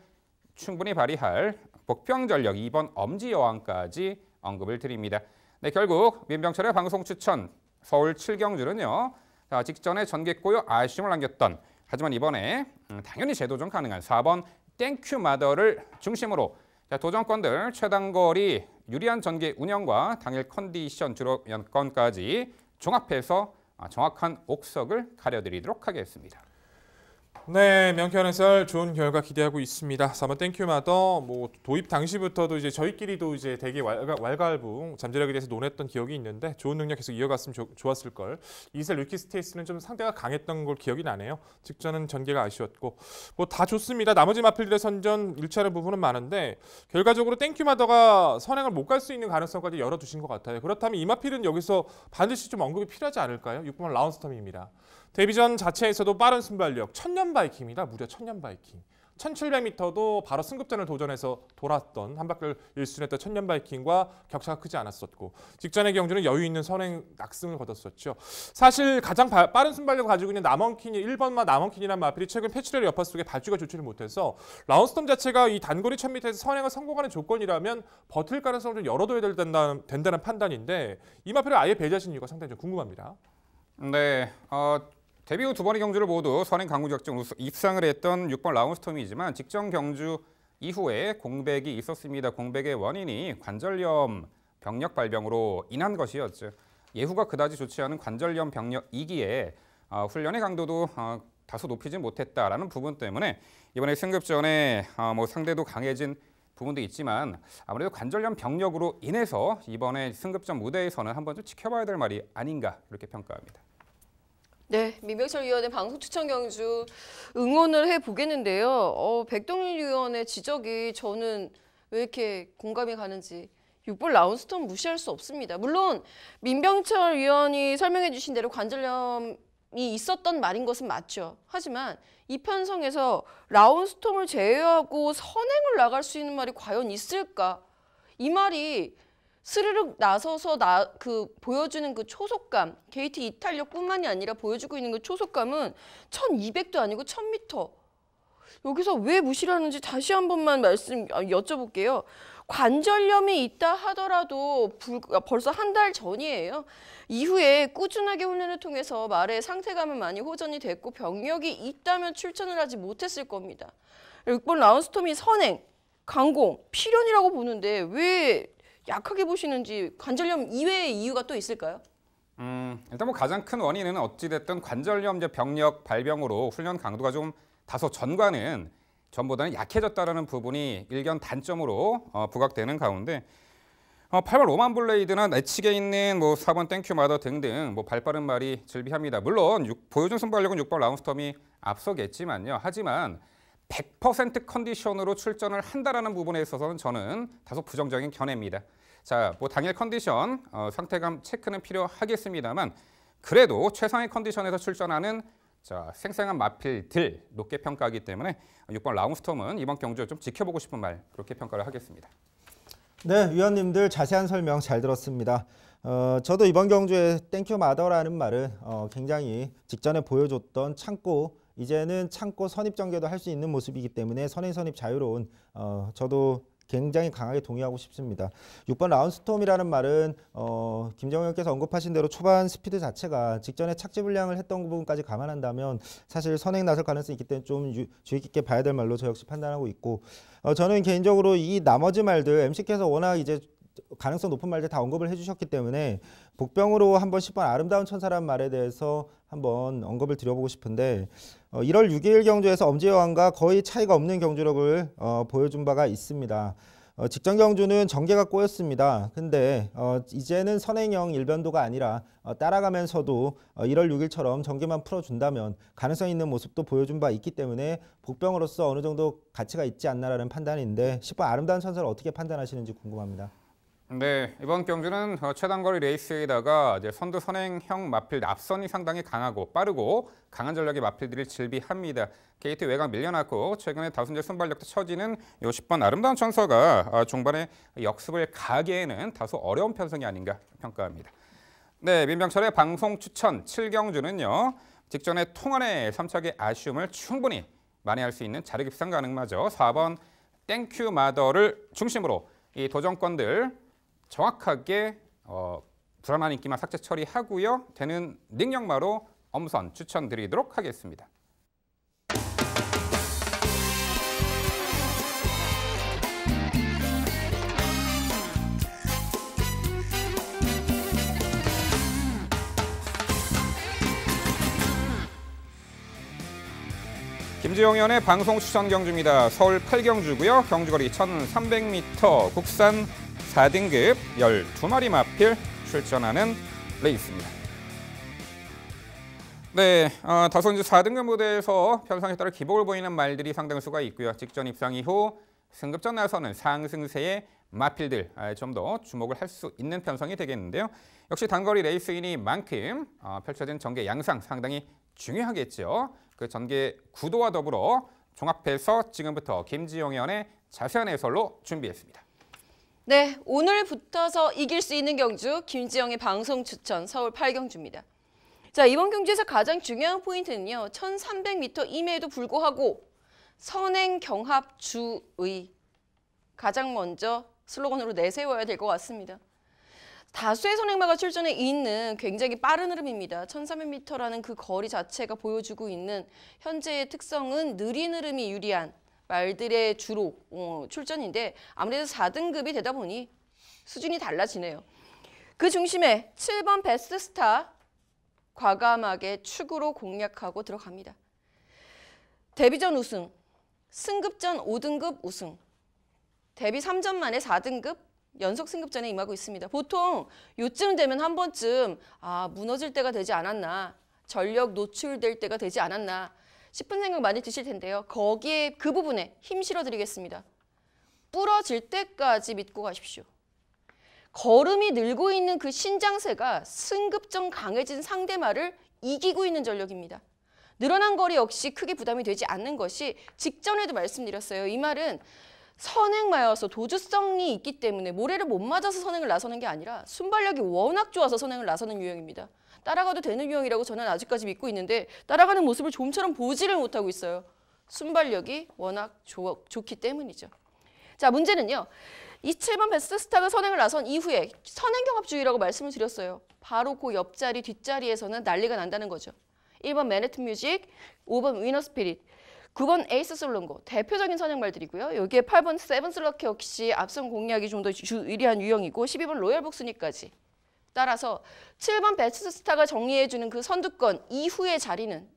충분히 발휘할 복병 전력 2번 엄지 여왕까지 언급을 드립니다. 네, 결국 민병철의 방송 추천 서울 7경주는요. 자, 직전에 전개꼬여 아쉬움을 남겼던 하지만 이번에 당연히 재도전 가능한 4번 땡큐 마더를 중심으로 자, 도전권들 최단거리 유리한 전개 운영과 당일 컨디션 주로 여건까지 종합해서 정확한 옥석을 가려드리도록 하겠습니다. 네, 명쾌한 해설 좋은 결과 기대하고 있습니다. 4번 땡큐마더 도입 당시부터도 이제 저희끼리도 이제 되게 왈가왈부 잠재력에 대해서 논했던 기억이 있는데 좋은 능력 계속 이어갔으면 좋았을 걸. 이세 루키 스테이스는 좀 상대가 강했던 걸 기억이 나네요. 직전은 전개가 아쉬웠고 다 좋습니다. 나머지 마필들의 선전 일치하는 부분은 많은데 결과적으로 땡큐마더가 선행을 못 갈 수 있는 가능성까지 열어두신 것 같아요. 그렇다면 이 마필은 여기서 반드시 좀 언급이 필요하지 않을까요? 6번 라운스톰입니다. 데뷔전 자체에서도 빠른 순발력, 천년 바이킹입니다. 무려 천년 바이킹. 1700m도 바로 승급전을 도전해서 돌았던 한 바퀴를 1순했던 천년 바이킹과 격차가 크지 않았었고 직전의 경주는 여유 있는 선행 낙승을 거뒀었죠. 사실 가장 빠른 순발력을 가지고 있는 남원킨이 1번마 남원킨이라는 마필이 최근 패치레일 여파 속에 발주가 좋지를 못해서 라운스톰 자체가 이 단거리 1000m에서 선행을 성공하는 조건이라면 버틸 가능성을 좀 열어둬야 된다는 판단인데 이 마필을 아예 배제하신 이유가 상당히 좀 궁금합니다. 네, 데뷔 후 두 번의 경주를 모두 선행 강구 작전 입상을 했던 6번 라운스톰이지만 직전 경주 이후에 공백이 있었습니다. 공백의 원인이 관절염 병력 발병으로 인한 것이었죠. 예후가 그다지 좋지 않은 관절염 병력이기에 훈련의 강도도 다소 높이지 못했다라는 부분 때문에 이번에 승급전에 상대도 강해진 부분도 있지만 아무래도 관절염 병력으로 인해서 이번에 승급전 무대에서는 한번 좀 지켜봐야 될 말이 아닌가 이렇게 평가합니다. 네, 민병철 위원의 방송 추천 경주 응원을 해보겠는데요. 백동일 위원의 지적이 저는 왜 이렇게 공감이 가는지 6번 라운스톰 무시할 수 없습니다. 물론 민병철 위원이 설명해 주신 대로 관절염이 있었던 말인 것은 맞죠. 하지만 이 편성에서 라운스톰을 제외하고 선행을 나갈 수 있는 말이 과연 있을까? 이 말이 스르륵 나서서 보여주는 그 초속감, 게이트 이탈력뿐만이 아니라 보여주고 있는 그 초속감은 1200도 아니고 1000m. 여기서 왜 무시를 하는지 다시 한 번만 여쭤볼게요. 관절염이 있다 하더라도 벌써 한 달 전이에요. 이후에 꾸준하게 훈련을 통해서 말의 상태감은 많이 호전이 됐고 병력이 있다면 출전을 하지 못했을 겁니다. 6번 라운스톰이 선행, 강공, 필연이라고 보는데 왜 약하게 보시는지 관절염 이외의 이유가 또 있을까요? 일단 가장 큰 원인은 어찌됐든 관절염 병력 발병으로 훈련 강도가 좀 다소 전보다는 약해졌다는 부분이 일견 단점으로 부각되는 가운데 8번 로만블레이드나 내측에 있는 4번 땡큐마더 등등 발빠른 말이 즐비합니다. 물론 보여준 순발력은 6번 라운스톰이 앞서겠지만요. 하지만 100% 컨디션으로 출전을 한다라는 부분에 있어서는 저는 다소 부정적인 견해입니다. 자, 당일 컨디션 상태감 체크는 필요하겠습니다만 그래도 최상의 컨디션에서 출전하는 생생한 마필들 높게 평가하기 때문에 6번 라운스톰은 이번 경주를 좀 지켜보고 싶은 말 그렇게 평가를 하겠습니다. 네, 위원님들 자세한 설명 잘 들었습니다. 저도 이번 경주에 땡큐 마더라는 말은 굉장히 직전에 보여줬던 창고 이제는 참고 선입 전개도 할 수 있는 모습이기 때문에 선입 자유로운 저도 굉장히 강하게 동의하고 싶습니다. 6번 라운스톰이라는 말은 김정우 의원께서 언급하신 대로 초반 스피드 자체가 직전에 착지 불량을 했던 부분까지 감안한다면 사실 선행 나설 가능성이 있기 때문에 좀 주의 깊게 봐야 될 말로 저 역시 판단하고 있고 저는 개인적으로 이 나머지 말들 MC께서 워낙 이제 가능성 높은 말들 다 언급을 해주셨기 때문에 복병으로 한번 10번 아름다운 천사라는 말에 대해서 한번 언급을 드려보고 싶은데 1월 6일 경주에서 엄지여왕과 거의 차이가 없는 경주력을 보여준 바가 있습니다. 직전 경주는 전개가 꼬였습니다. 근데 이제는 선행형 일변도가 아니라 따라가면서도 1월 6일처럼 전개만 풀어준다면 가능성 있는 모습도 보여준 바 있기 때문에 복병으로서 어느 정도 가치가 있지 않나라는 판단인데 10번 아름다운 천사를 어떻게 판단하시는지 궁금합니다. 네, 이번 경주는 최단거리 레이스에다가 이제 선두 선행형 마필 앞선이 상당히 강하고 빠르고 강한 전력의 마필들이 질비합니다. 게이트 외곽 밀려났고 최근에 다순제 순발력도 처지는 요 10번 아름다운 천사가 종반에 역습을 가기에는 다소 어려운 편성이 아닌가 평가합니다. 네, 민병철의 방송 추천 7경주는요. 직전에 통안의 3착의 아쉬움을 충분히 만회할 수 있는 자력 입상 가능마저 4번 땡큐 마더를 중심으로 이 도전권들 정확하게 불안한 인기만 삭제 처리하고요. 되는 능력마로 엄선 추천드리도록 하겠습니다. 김지용 의원의 방송 추천 경주입니다. 서울 8경주고요. 경주거리 1300m 국산 4등급 12마리 마필 출전하는 레이스입니다. 네, 다소 이제 4등급 무대에서 편성에 따라 기복을 보이는 말들이 상당수가 있고요. 직전 입상 이후 승급전 나서는 상승세의 마필들 좀 더 주목을 할 수 있는 편성이 되겠는데요. 역시 단거리 레이스이니만큼 펼쳐진 전개 양상 상당히 중요하겠죠. 그 전개 구도와 더불어 종합해서 지금부터 김지용 의원의 자세한 해설로 준비했습니다. 네, 오늘 붙어서 이길 수 있는 경주 김지영의 방송 추천 서울 8경주입니다. 자, 이번 경주에서 가장 중요한 포인트는요. 1300m임에도 불구하고 선행 경합 주의 가장 먼저 슬로건으로 내세워야 될 것 같습니다. 다수의 선행마가 출전해 있는 굉장히 빠른 흐름입니다. 1300m라는 그 거리 자체가 보여주고 있는 현재의 특성은 느린 흐름이 유리한 말들의 주로 출전인데 아무래도 4등급이 되다 보니 수준이 달라지네요. 그 중심에 7번 베스트스타 과감하게 축으로 공략하고 들어갑니다. 데뷔전 우승, 승급전 5등급 우승, 데뷔 3전 만에 4등급 연속 승급전에 임하고 있습니다. 보통 요쯤 되면 한 번쯤 무너질 때가 되지 않았나, 전력 노출될 때가 되지 않았나 싶은 생각 많이 드실 텐데요. 거기에 그 부분에 힘 실어드리겠습니다. 부러질 때까지 믿고 가십시오. 걸음이 늘고 있는 그 신장세가 승급전 강해진 상대마를 이기고 있는 전력입니다. 늘어난 거리 역시 크게 부담이 되지 않는 것이 직전에도 말씀드렸어요. 이 말은 선행마여서 도주성이 있기 때문에 모래를 못 맞아서 선행을 나서는 게 아니라 순발력이 워낙 좋아서 선행을 나서는 유형입니다. 따라가도 되는 유형이라고 저는 아직까지 믿고 있는데 따라가는 모습을 좀처럼 보지를 못하고 있어요. 순발력이 워낙 좋기 때문이죠. 자, 문제는요. 이 7번 베스트스타가 선행을 나선 이후에 선행경합주의라고 말씀을 드렸어요. 바로 그 옆자리, 뒷자리에서는 난리가 난다는 거죠. 1번 맨해튼 뮤직, 5번 위너 스피릿, 9번 에이스 솔롱고 대표적인 선행말들이고요. 여기에 8번 세븐슬럭 역시 앞선 공략이 좀 더 유리한 유형이고 12번 로얄 복순이까지. 따라서 7번 베스트스타가 정리해주는 그 선두권 이후의 자리는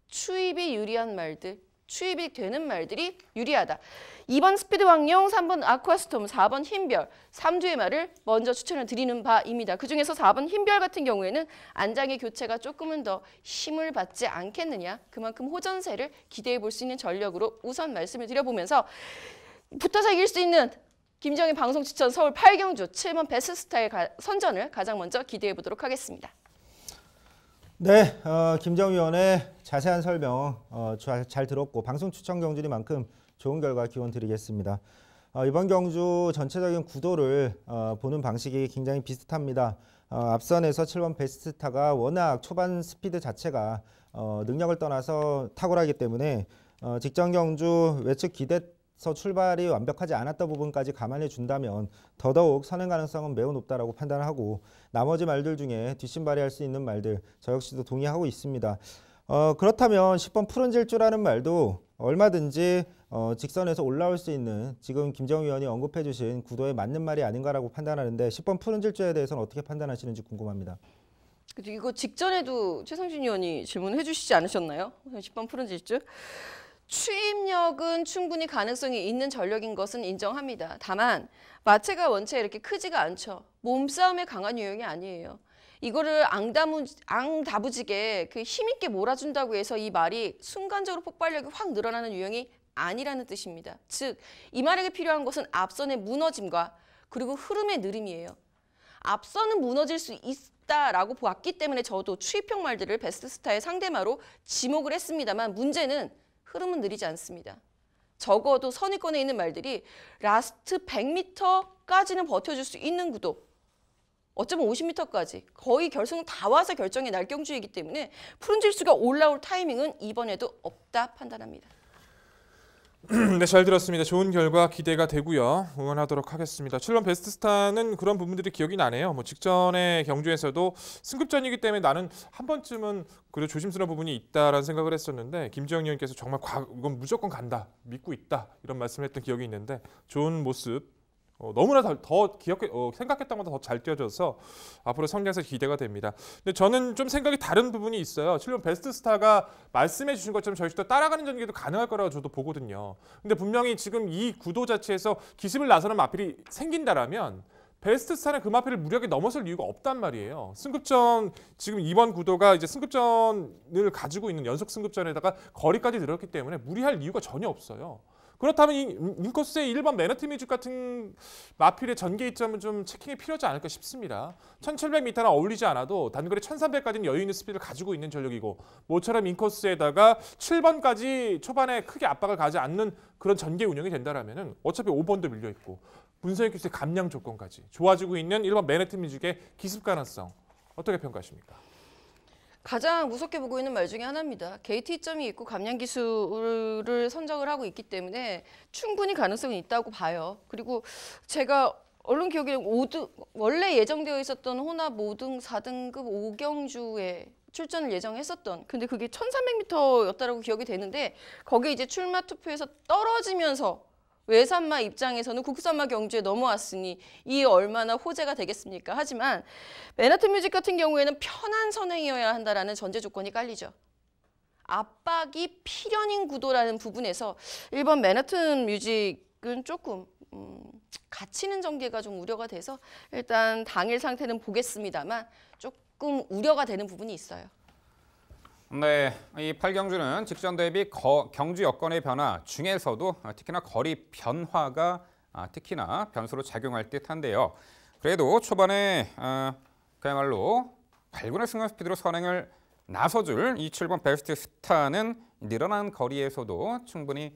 추입이 유리한 말들, 추입이 되는 말들이 유리하다. 2번 스피드 왕룡, 3번 아쿠아스톰, 4번 흰별, 3주의 말을 먼저 추천을 드리는 바입니다. 그중에서 4번 흰별 같은 경우에는 안장의 교체가 조금은 더 힘을 받지 않겠느냐. 그만큼 호전세를 기대해 볼 수 있는 전력으로 우선 말씀을 드려보면서 붙어서 이길 수 있는 김정희 방송 추천 서울 8경주 7번 베스트스타의 선전을 가장 먼저 기대해 보도록 하겠습니다. 네, 김정희 의원의 자세한 설명 잘 들었고 방송 추천 경주니만큼 좋은 결과 기원 드리겠습니다. 이번 경주 전체적인 구도를 보는 방식이 굉장히 비슷합니다. 앞선에서 7번 베스트스타가 워낙 초반 스피드 자체가 능력을 떠나서 탁월하기 때문에 직전 경주 외측 기대서 출발이 완벽하지 않았던 부분까지 감안해 준다면 더더욱 선행 가능성은 매우 높다라고 판단하고 나머지 말들 중에 뒷심발휘할 수 있는 말들 저 역시도 동의하고 있습니다. 그렇다면 10번 푸른 질주라는 말도 얼마든지 직선에서 올라올 수 있는 지금 김정우 위원이 언급해 주신 구도에 맞는 말이 아닌가라고 판단하는데 10번 푸른 질주에 대해서는 어떻게 판단하시는지 궁금합니다. 이거 직전에도 최성준 의원이 질문해 주시지 않으셨나요? 10번 푸른 질주. 추입력은 충분히 가능성이 있는 전력인 것은 인정합니다. 다만 마체가 원체 이렇게 크지가 않죠. 몸싸움에 강한 유형이 아니에요. 이거를 앙다부지게 그 힘있게 몰아준다고 해서 이 말이 순간적으로 폭발력이 확 늘어나는 유형이 아니라는 뜻입니다. 즉, 이 말에게 필요한 것은 앞선의 무너짐과 그리고 흐름의 느림이에요. 앞선은 무너질 수 있다라고 보았기 때문에 저도 추입형 말들을 베스트스타의 상대마로 지목을 했습니다만 문제는 흐름은 느리지 않습니다. 적어도 선위권에 있는 말들이 라스트 100m까지는 버텨줄 수 있는 구도, 어쩌면 50m까지 거의 결승 다 와서 결정의 날경주이기 때문에 푸른 질주가 올라올 타이밍은 이번에도 없다 판단합니다. 네, 잘 들었습니다. 좋은 결과 기대가 되고요. 응원하도록 하겠습니다. 7번 베스트스타는 그런 부분들이 기억이 나네요. 뭐 직전의 경주에서도 승급전이기 때문에 나는 한 번쯤은 그래도 조심스러운 부분이 있다라는 생각을 했었는데 김지영 의원께서 정말 이건 무조건 간다, 믿고 있다 이런 말씀을 했던 기억이 있는데 좋은 모습 너무나 더 생각했던 것보다 더 잘 뛰어져서 앞으로 성장해서 기대가 됩니다. 근데 저는 좀 생각이 다른 부분이 있어요. 7번 베스트스타가 말씀해 주신 것처럼 저희 도 따라가는 전개도 가능할 거라고 저도 보거든요. 근데 분명히 지금 이 구도 자체에서 기습을 나서는 마필이 생긴다라면 베스트스타는 그 마필을 무리하게 넘어설 이유가 없단 말이에요. 승급전 지금 이번 구도가 이제 승급전을 가지고 있는 연속 승급전에다가 거리까지 늘었기 때문에 무리할 이유가 전혀 없어요. 그렇다면 이 인코스의 1번 매너티 뮤직 같은 마필의 전개 이점은 좀 체킹이 필요하지 않을까 싶습니다. 1700m나 어울리지 않아도 단거리 1300까지는 여유 있는 스피드를 가지고 있는 전력이고 모처럼 인코스에다가 7번까지 초반에 크게 압박을 가지 않는 그런 전개 운영이 된다면 어차피 5번도 밀려있고 문서인 큐스의 감량 조건까지 좋아지고 있는 1번 매너티 뮤직의 기습 가능성 어떻게 평가하십니까? 가장 무섭게 보고 있는 말 중에 하나입니다. 게이트 이점이 있고 감량 기술을 선정을 하고 있기 때문에 충분히 가능성이 있다고 봐요. 그리고 제가 언론 기억에 원래 예정되어 있었던 혼합 5등, 4등급 5경주에 출전을 예정했었던 근데 그게 1300m였다라고 기억이 되는데 거기에 이제 출마 투표에서 떨어지면서 외산마 입장에서는 국산마 경주에 넘어왔으니 이 얼마나 호재가 되겠습니까? 하지만 매너튼 뮤직 같은 경우에는 편한 선행이어야 한다라는 전제 조건이 깔리죠. 압박이 필연인 구도라는 부분에서 1번 매너튼 뮤직은 조금 갇히는 전개가 좀 우려가 돼서 일단 당일 상태는 보겠습니다만 조금 우려가 되는 부분이 있어요. 네, 이 8경주는 직전 대비 경주 여건의 변화 중에서도 특히나 거리 변화가 특히나 변수로 작용할 듯한데요. 그래도 초반에 그야말로 8분의 승강 스피드로 선행을 나서줄 이 7번 베스트 스타는 늘어난 거리에서도 충분히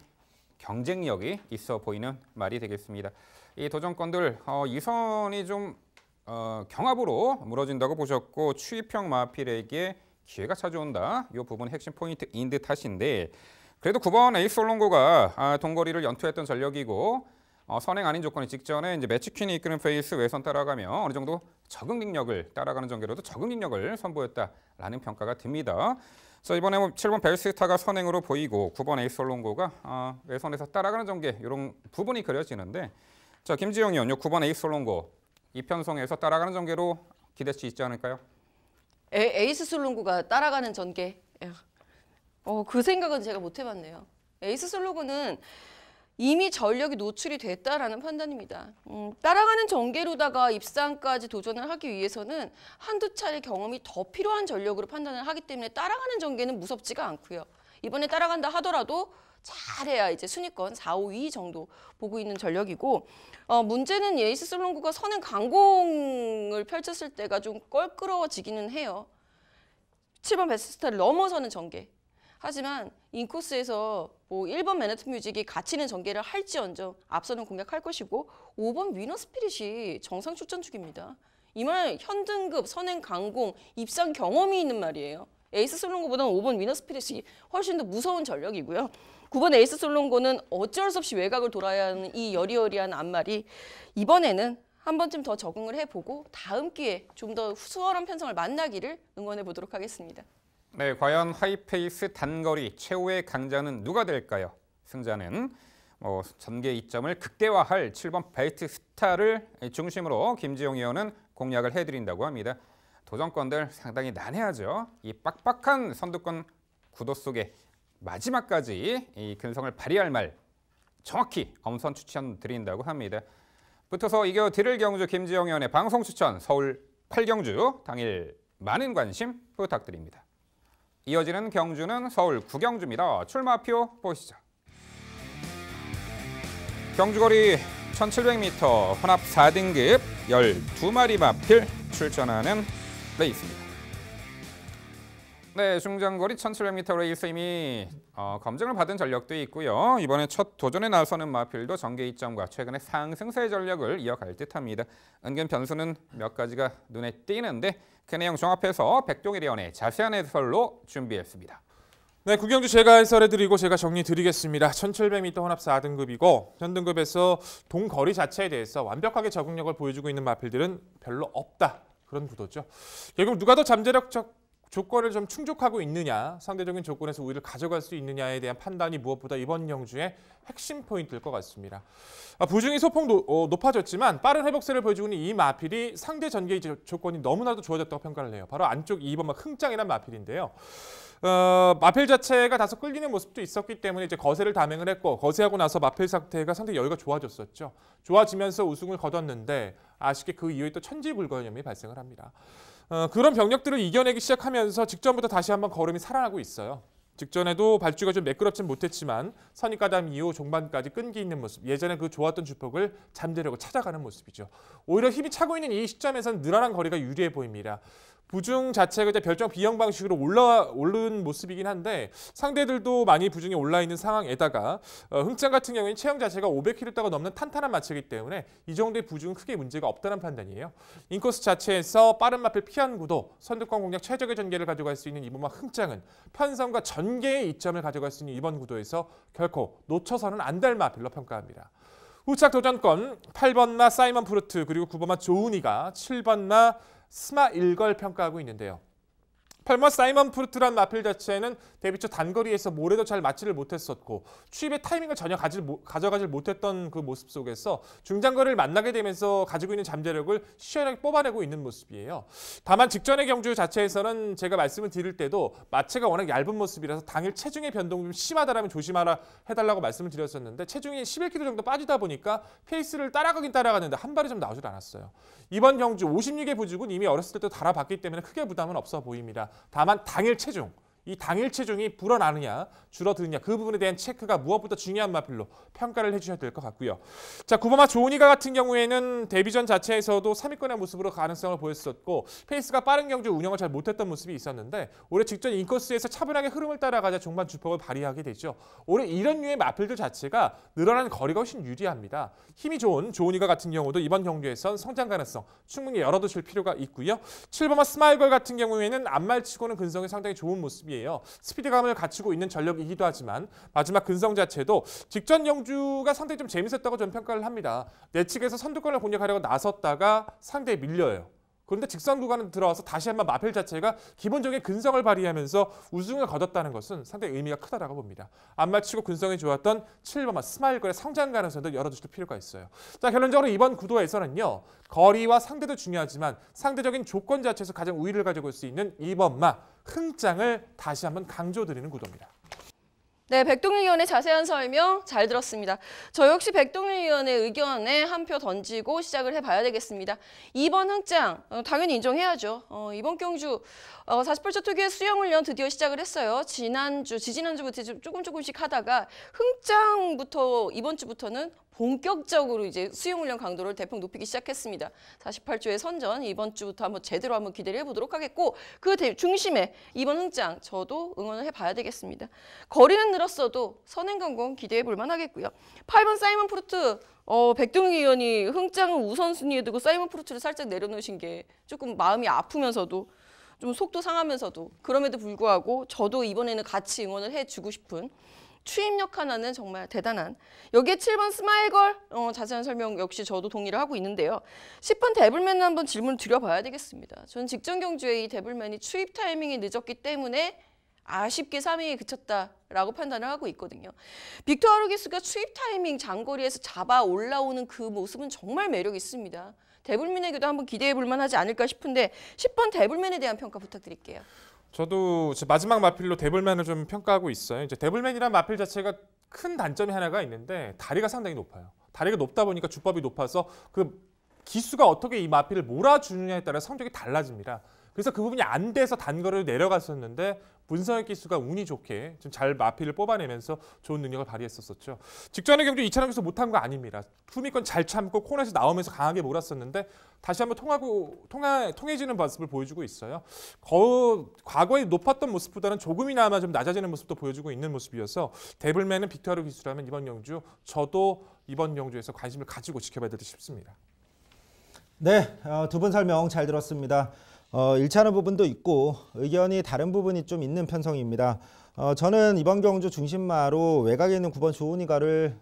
경쟁력이 있어 보이는 말이 되겠습니다. 이 도전권들 이 선이 좀 경합으로 무너진다고 보셨고 추입형 마필에게 기회가 찾아온다. 이 부분 핵심 포인트인 듯하신데 그래도 9번 에이스 솔롱고가 동거리를 연투했던 전력이고 선행 아닌 조건이 직전에 이제 매치퀸이 이끄는 페이스 외선 따라가며 어느 정도 적응 능력을 따라가는 전개로도 적응 능력을 선보였다라는 평가가 듭니다. 그래서 이번에 7번 베스트스타가 선행으로 보이고 9번 에이스 솔롱고가 외선에서 따라가는 전개 이런 부분이 그려지는데 자 김지영 의원, 9번 에이스 솔롱고 이편성에서 따라가는 전개로 기대치 있지 않을까요? 에이스 솔롱고가 따라가는 전개. 그 생각은 제가 못 해봤네요. 에이스 솔롱고는 이미 전력이 노출이 됐다라는 판단입니다. 따라가는 전개로다가 입상까지 도전을 하기 위해서는 한두 차례 경험이 더 필요한 전력으로 판단을 하기 때문에 따라가는 전개는 무섭지가 않고요. 이번에 따라간다 하더라도 잘해야 이제 순위권 4, 5, 2 정도 보고 있는 전력이고 문제는 에이스 솔롱고가 선행 강공을 펼쳤을 때가 좀 껄끄러워지기는 해요. 7번 베스트스타를 넘어서는 전개. 하지만 인코스에서 1번 매너튼 뮤직이 갇히는 전개를 할지언정 앞서는 공략할 것이고 5번 위너 스피릿이 정상 출전 중입니다. 이 말 현등급, 선행 강공, 입상 경험이 있는 말이에요. 에이스 솔롱고보다는 5번 위너 스피릿이 훨씬 더 무서운 전력이고요. 9번 에이스 솔롱고는 어쩔 수 없이 외곽을 돌아야 하는 이 여리여리한 앞말이 이번에는 한 번쯤 더 적응을 해보고 다음 기회에 좀 더 수월한 편성을 만나기를 응원해 보도록 하겠습니다. 네, 과연 하이페이스 단거리 최후의 강자는 누가 될까요? 승자는 전개 이점을 극대화할 7번 베이트 스타를 중심으로 김지용 의원은 공략을 해드린다고 합니다. 도전권들 상당히 난해하죠. 이 빡빡한 선두권 구도 속에 마지막까지 이 근성을 발휘할 말 정확히 엄선 추천드린다고 합니다. 붙어서 이겨 드릴 경주 김지영 의원의 방송 추천 서울 8경주 당일 많은 관심 부탁드립니다. 이어지는 경주는 서울 9경주입니다. 출마표 보시죠. 경주거리 1700m 혼합 4등급 12마리 마필 출전하는 레이스입니다. 네, 중장거리 1700m 레이스 이미 검증을 받은 전력도 있고요. 이번에 첫 도전에 나서는 마필도 전개 이점과 최근의 상승세 전력을 이어갈 듯합니다. 은근 변수는 몇 가지가 눈에 띄는데 그 내용 종합해서 백동일 의원의 자세한 해설로 준비했습니다. 네, 구경주 제가 해설해드리고 제가 정리드리겠습니다. 1700m 혼합 4등급이고 현등급에서 동거리 자체에 대해서 완벽하게 적응력을 보여주고 있는 마필들은 별로 없다. 그런 구도죠. 결국 누가 더 잠재력적 조건을 좀 충족하고 있느냐, 상대적인 조건에서 우위를 가져갈 수 있느냐에 대한 판단이 무엇보다 이번 경주의 핵심 포인트일 것 같습니다. 부중이 소폭 높아졌지만 빠른 회복세를 보여주고 있는 이 마필이 상대 전개 조건이 너무나도 좋아졌다고 평가를 해요. 바로 안쪽 2번 흥짱이란 마필인데요. 마필 자체가 다소 끌리는 모습도 있었기 때문에 이제 거세를 담행을 했고 거세하고 나서 마필 상태가 상당히 여유가 좋아졌었죠. 좋아지면서 우승을 거뒀는데 아쉽게 그 이후에 또 천지불가연염이 발생을 합니다. 그런 병력들을 이겨내기 시작하면서 직전부터 다시 한번 걸음이 살아나고 있어요. 직전에도 발주가 좀 매끄럽진 못했지만 선입가담 이후 종반까지 끈기 있는 모습, 예전에 그 좋았던 주폭을 잠재려고 찾아가는 모습이죠. 오히려 힘이 차고 있는 이 시점에서는 늘어난 거리가 유리해 보입니다. 부중 자체가 이제 별정 비형 방식으로 오른 모습이긴 한데 상대들도 많이 부중이 올라 있는 상황에다가 흥짱 같은 경우에는 체형 자체가 500kg가 넘는 탄탄한 마체이기 때문에 이 정도의 부중은 크게 문제가 없다는 판단이에요. 인코스 자체에서 빠른 마필 피한 구도, 선두권 공략 최적의 전개를 가져갈 수 있는 이번만 흥짱은 편성과 전개의 이점을 가져갈 수 있는 이번 구도에서 결코 놓쳐서는 안 될 마필로 평가합니다. 후착 도전권 8번 마 사이먼 프루트 그리고 9번 마 조은이가 7번 마 스마일걸 평가하고 있는데요. 8번 사이먼 프루트란 마필 자체는 데뷔 초 단거리에서 모래도 잘 맞지를 못했었고 추입의 타이밍을 전혀 가져가질 못했던 그 모습 속에서 중장거리를 만나게 되면서 가지고 있는 잠재력을 시원하게 뽑아내고 있는 모습이에요. 다만 직전의 경주 자체에서는 제가 말씀을 드릴 때도 마체가 워낙 얇은 모습이라서 당일 체중의 변동이 좀 심하다라면 조심하라 해달라고 말씀을 드렸었는데 체중이 11kg 정도 빠지다 보니까 페이스를 따라가긴 따라가는데 한 발이 좀 나오질 않았어요. 이번 경주 56의 부죽은 이미 어렸을 때도 달아봤기 때문에 크게 부담은 없어 보입니다. 다만 당일 체중, 이 당일 체중이 불어나느냐 줄어드느냐 그 부분에 대한 체크가 무엇보다 중요한 마필로 평가를 해주셔야 될 것 같고요. 자, 9번마 조은이가 같은 경우에는 데뷔전 자체에서도 3위권의 모습으로 가능성을 보였었고 페이스가 빠른 경주 운영을 잘 못했던 모습이 있었는데 올해 직전 인코스에서 차분하게 흐름을 따라가자 종반 주폭을 발휘하게 되죠. 올해 이런 류의 마필들 자체가 늘어나는 거리가 훨씬 유리합니다. 힘이 좋은 조은이가 같은 경우도 이번 경주에선 성장 가능성 충분히 열어두실 필요가 있고요. 7번마 스마일걸 같은 경우에는 앞말치고는 근성이 상당히 좋은 모습이에요. 스피드감을 갖추고 있는 전력이기도 하지만 마지막 근성 자체도 직전 경주가 상당히 좀 재밌었다고 저는 평가를 합니다. 내측에서 선두권을 공략하려고 나섰다가 상대에 밀려요. 그런데 직선 구간에 들어와서 다시 한번 마필 자체가 기본적인 근성을 발휘하면서 우승을 거뒀다는 것은 상당히 의미가 크다라고 봅니다. 앞말치고 근성이 좋았던 7번마 스마일걸의 성장 가능성도 열어두실 필요가 있어요. 자, 결론적으로 이번 구도에서는요. 거리와 상대도 중요하지만 상대적인 조건 자체에서 가장 우위를 가지고 올 수 있는 2번마 흥짱을 다시 한번 강조드리는 구도입니다. 네, 백동일 의원의 자세한 설명 잘 들었습니다. 저 역시 백동일 의원의 의견에 한 표 던지고 시작을 해봐야 되겠습니다. 2번 흥짱, 당연히 인정해야죠. 이번 경주 48초 투기의 수영훈련 드디어 시작을 했어요. 지지난주부터 조금씩 하다가 흥짱부터 이번 주부터는 본격적으로 이제 수영훈련 강도를 대폭 높이기 시작했습니다. 48조의 선전 이번 주부터 제대로 한번 기대를 해보도록 하겠고 그 중심에 이번 흥짱 저도 응원을 해봐야 되겠습니다. 거리는 늘었어도 선행강공 기대해볼 만하겠고요. 8번 사이먼 프루트 백동희 의원이 흥짱을 우선순위에 두고 사이먼 프루트를 살짝 내려놓으신 게 조금 마음이 아프면서도 좀 속도 상하면서도 그럼에도 불구하고 저도 이번에는 같이 응원을 해주고 싶은 추임력 하나는 정말 대단한. 여기에 7번 스마일걸 자세한 설명 역시 저도 동의를 하고 있는데요. 10번 데블맨은 한번 질문을 드려봐야 되겠습니다. 저는 직전 경주에 이 데블맨이 추입 타이밍이 늦었기 때문에 아쉽게 3위에 그쳤다라고 판단을 하고 있거든요. 빅토 아르기스가 추입 타이밍 장거리에서 잡아 올라오는 그 모습은 정말 매력 있습니다. 데블맨에게도 한번 기대해 볼 만하지 않을까 싶은데 10번 데블맨에 대한 평가 부탁드릴게요. 저도 마지막 마필로 데블맨을 좀 평가하고 있어요. 이제 데블맨이란 마필 자체가 큰 단점이 하나가 있는데 다리가 상당히 높아요. 다리가 높다 보니까 주법이 높아서 그 기수가 어떻게 이 마필을 몰아주느냐에 따라 성적이 달라집니다. 그래서 그 부분이 안 돼서 단거리를 내려갔었는데 문성혁 기수가 운이 좋게 좀 잘 마필을 뽑아내면서 좋은 능력을 발휘했었죠. 직전의 경주 2차전에서 못한 거 아닙니다. 후미권 잘 참고 코너에서 나오면서 강하게 몰았었는데 다시 한번 통해지는 모습을 보여주고 있어요. 과거에 높았던 모습보다는 조금이나마 좀 낮아지는 모습도 보여주고 있는 모습이어서 데블맨은 빅토르 기수라면 이번 경주 저도 이번 경주에서 관심을 가지고 지켜봐야 되지 싶습니다. 네, 두 분 설명 잘 들었습니다. 일치하는 부분도 있고 의견이 다른 부분이 좀 있는 편성입니다. 저는 이번 경주 중심마로 외곽에 있는 9번 조은이가를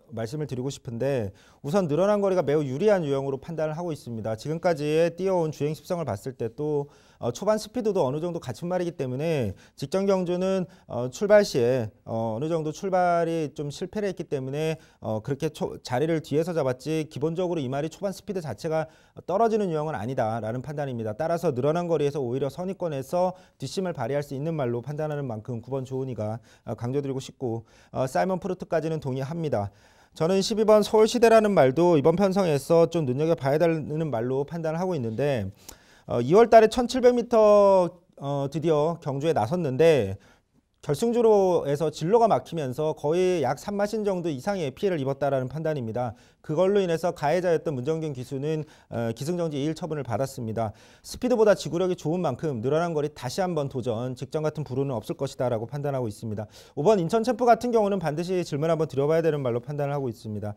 말씀을 드리고 싶은데 우선 늘어난 거리가 매우 유리한 유형으로 판단을 하고 있습니다. 지금까지의 뛰어온 주행 습성을 봤을 때 또 초반 스피드도 어느 정도 갖춘 말이기 때문에 직전 경주는 출발 시에 어느 정도 출발이 좀 실패를 했기 때문에 그렇게 자리를 뒤에서 잡았지 기본적으로 이 말이 초반 스피드 자체가 떨어지는 유형은 아니다라는 판단입니다. 따라서 늘어난 거리에서 오히려 선입권에서 뒷심을 발휘할 수 있는 말로 판단하는 만큼 9번 조은이가 강조드리고 싶고 사이먼 프루트까지는 동의합니다. 저는 12번 서울시대라는 말도 이번 편성에서 좀 눈여겨봐야 되는 말로 판단을 하고 있는데 2월 달에 1700m 드디어 경주에 나섰는데 결승주로에서 진로가 막히면서 거의 약 3마신 정도 이상의 피해를 입었다라는 판단입니다. 그걸로 인해서 가해자였던 문정균 기수는 기승정지 2일 처분을 받았습니다. 스피드보다 지구력이 좋은 만큼 늘어난 거리 다시 한번 도전, 직전 같은 불운은 없을 것이다 라고 판단하고 있습니다. 5번 인천 챔프 같은 경우는 반드시 질문 한번 드려봐야 되는 말로 판단을 하고 있습니다.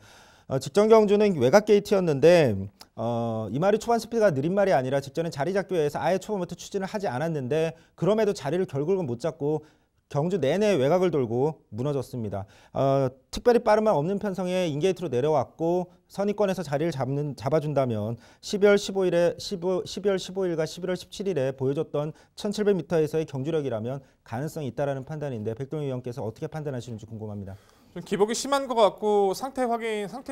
직전 경주는 외곽 게이트였는데 이 말이 초반 스피드가 느린 말이 아니라 직전에 자리 잡기 위해서 아예 초반부터 추진을 하지 않았는데 그럼에도 자리를 결국은 못 잡고 경주 내내 외곽을 돌고 무너졌습니다. 특별히 빠른 말 없는 편성에 인게이트로 내려왔고 선입권에서 자리를 잡아준다면 12월 15일과 11월 17일에 보여줬던 1700m에서의 경주력이라면 가능성이 있다는 판단인데 백동희 위원께서 어떻게 판단하시는지 궁금합니다. 좀 기복이 심한 것 같고 상태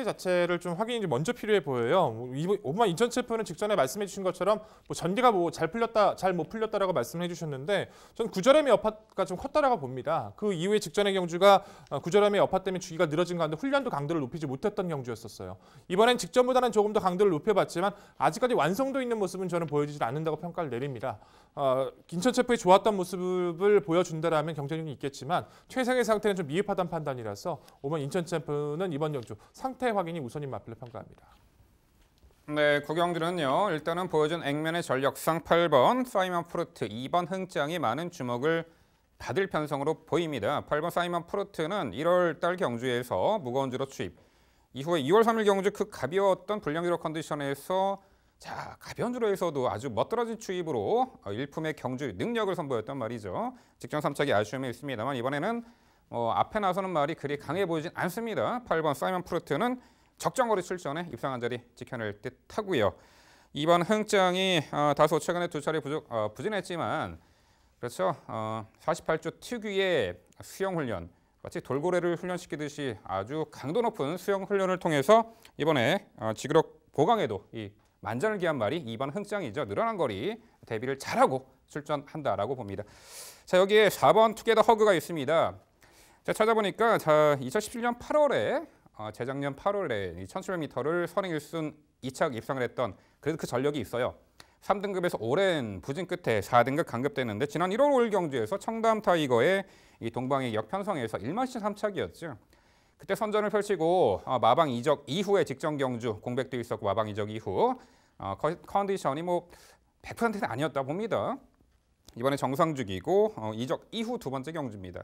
자체를 좀 확인이 먼저 필요해 보여요. 오만 인천 챔프는 직전에 말씀해 주신 것처럼 전개가 잘 풀렸다, 잘 못 풀렸다라고 말씀해 주셨는데 전 구절함의 여파가 좀 컸다라고 봅니다. 그 이후에 직전의 경주가 구절함의 여파 때문에 주기가 늘어진 가운데 훈련도 강도를 높이지 못했던 경주였었어요. 이번엔 직전보다는 조금 더 강도를 높여봤지만 아직까지 완성도 있는 모습은 저는 보여주지 않는다고 평가를 내립니다. 인천 챔프의 좋았던 모습을 보여준다라면 경쟁력이 있겠지만 최상의 상태는 좀 미흡하다는 판단이라서 오번 인천 챔프는 이번 경주 상태 확인이 우선인 마필로 평가합니다. 네, 구경주는요. 일단은 보여준 액면의 전력상 8번 사이먼 프루트, 2번 흥장이 많은 주목을 받을 편성으로 보입니다. 8번 사이먼 프루트는 1월 달 경주에서 무거운 주로 추입, 이후에 2월 3일 경주 그 가벼웠던 불량유로 컨디션에서 가벼운 주로에서도 아주 멋들어진 추입으로 일품의 경주 능력을 선보였단 말이죠. 직전 3착이 아쉬움이 있습니다만 이번에는 앞에 나서는 말이 그리 강해 보이진 않습니다. 8번 사이먼 프루트는 적정거리 출전에 입상한 자리 지켜낼 듯하고요. 2번 흥장이 다소 최근에 두 차례 부진했지만 그렇죠. 48주 특유의 수영 훈련, 마치 돌고래를 훈련시키듯이 아주 강도 높은 수영 훈련을 통해서 이번에 지구력 보강에도 이 만전을 기한 말이 2번 흥장이죠. 늘어난 거리 대비를 잘하고 출전한다라고 봅니다. 자, 여기에 4번 투게더 허그가 있습니다. 자, 찾아보니까 2017년 8월에 재작년 8월에 1700m를 선행 1순 2착 입상을 했던 그래도 그 전력이 있어요. 3등급에서 오랜 부진 끝에 4등급 강급됐는데 지난 1월 5일 경주에서 청담 타이거의 이 동방의 역편성에서 1마신 3착이었죠. 그때 선전을 펼치고 마방 이적 이후에 직전 경주 공백도 있었고 마방 이적 이후 컨디션이 100%는 아니었다 봅니다. 이번에 정상주기고 이적 이후 두 번째 경주입니다.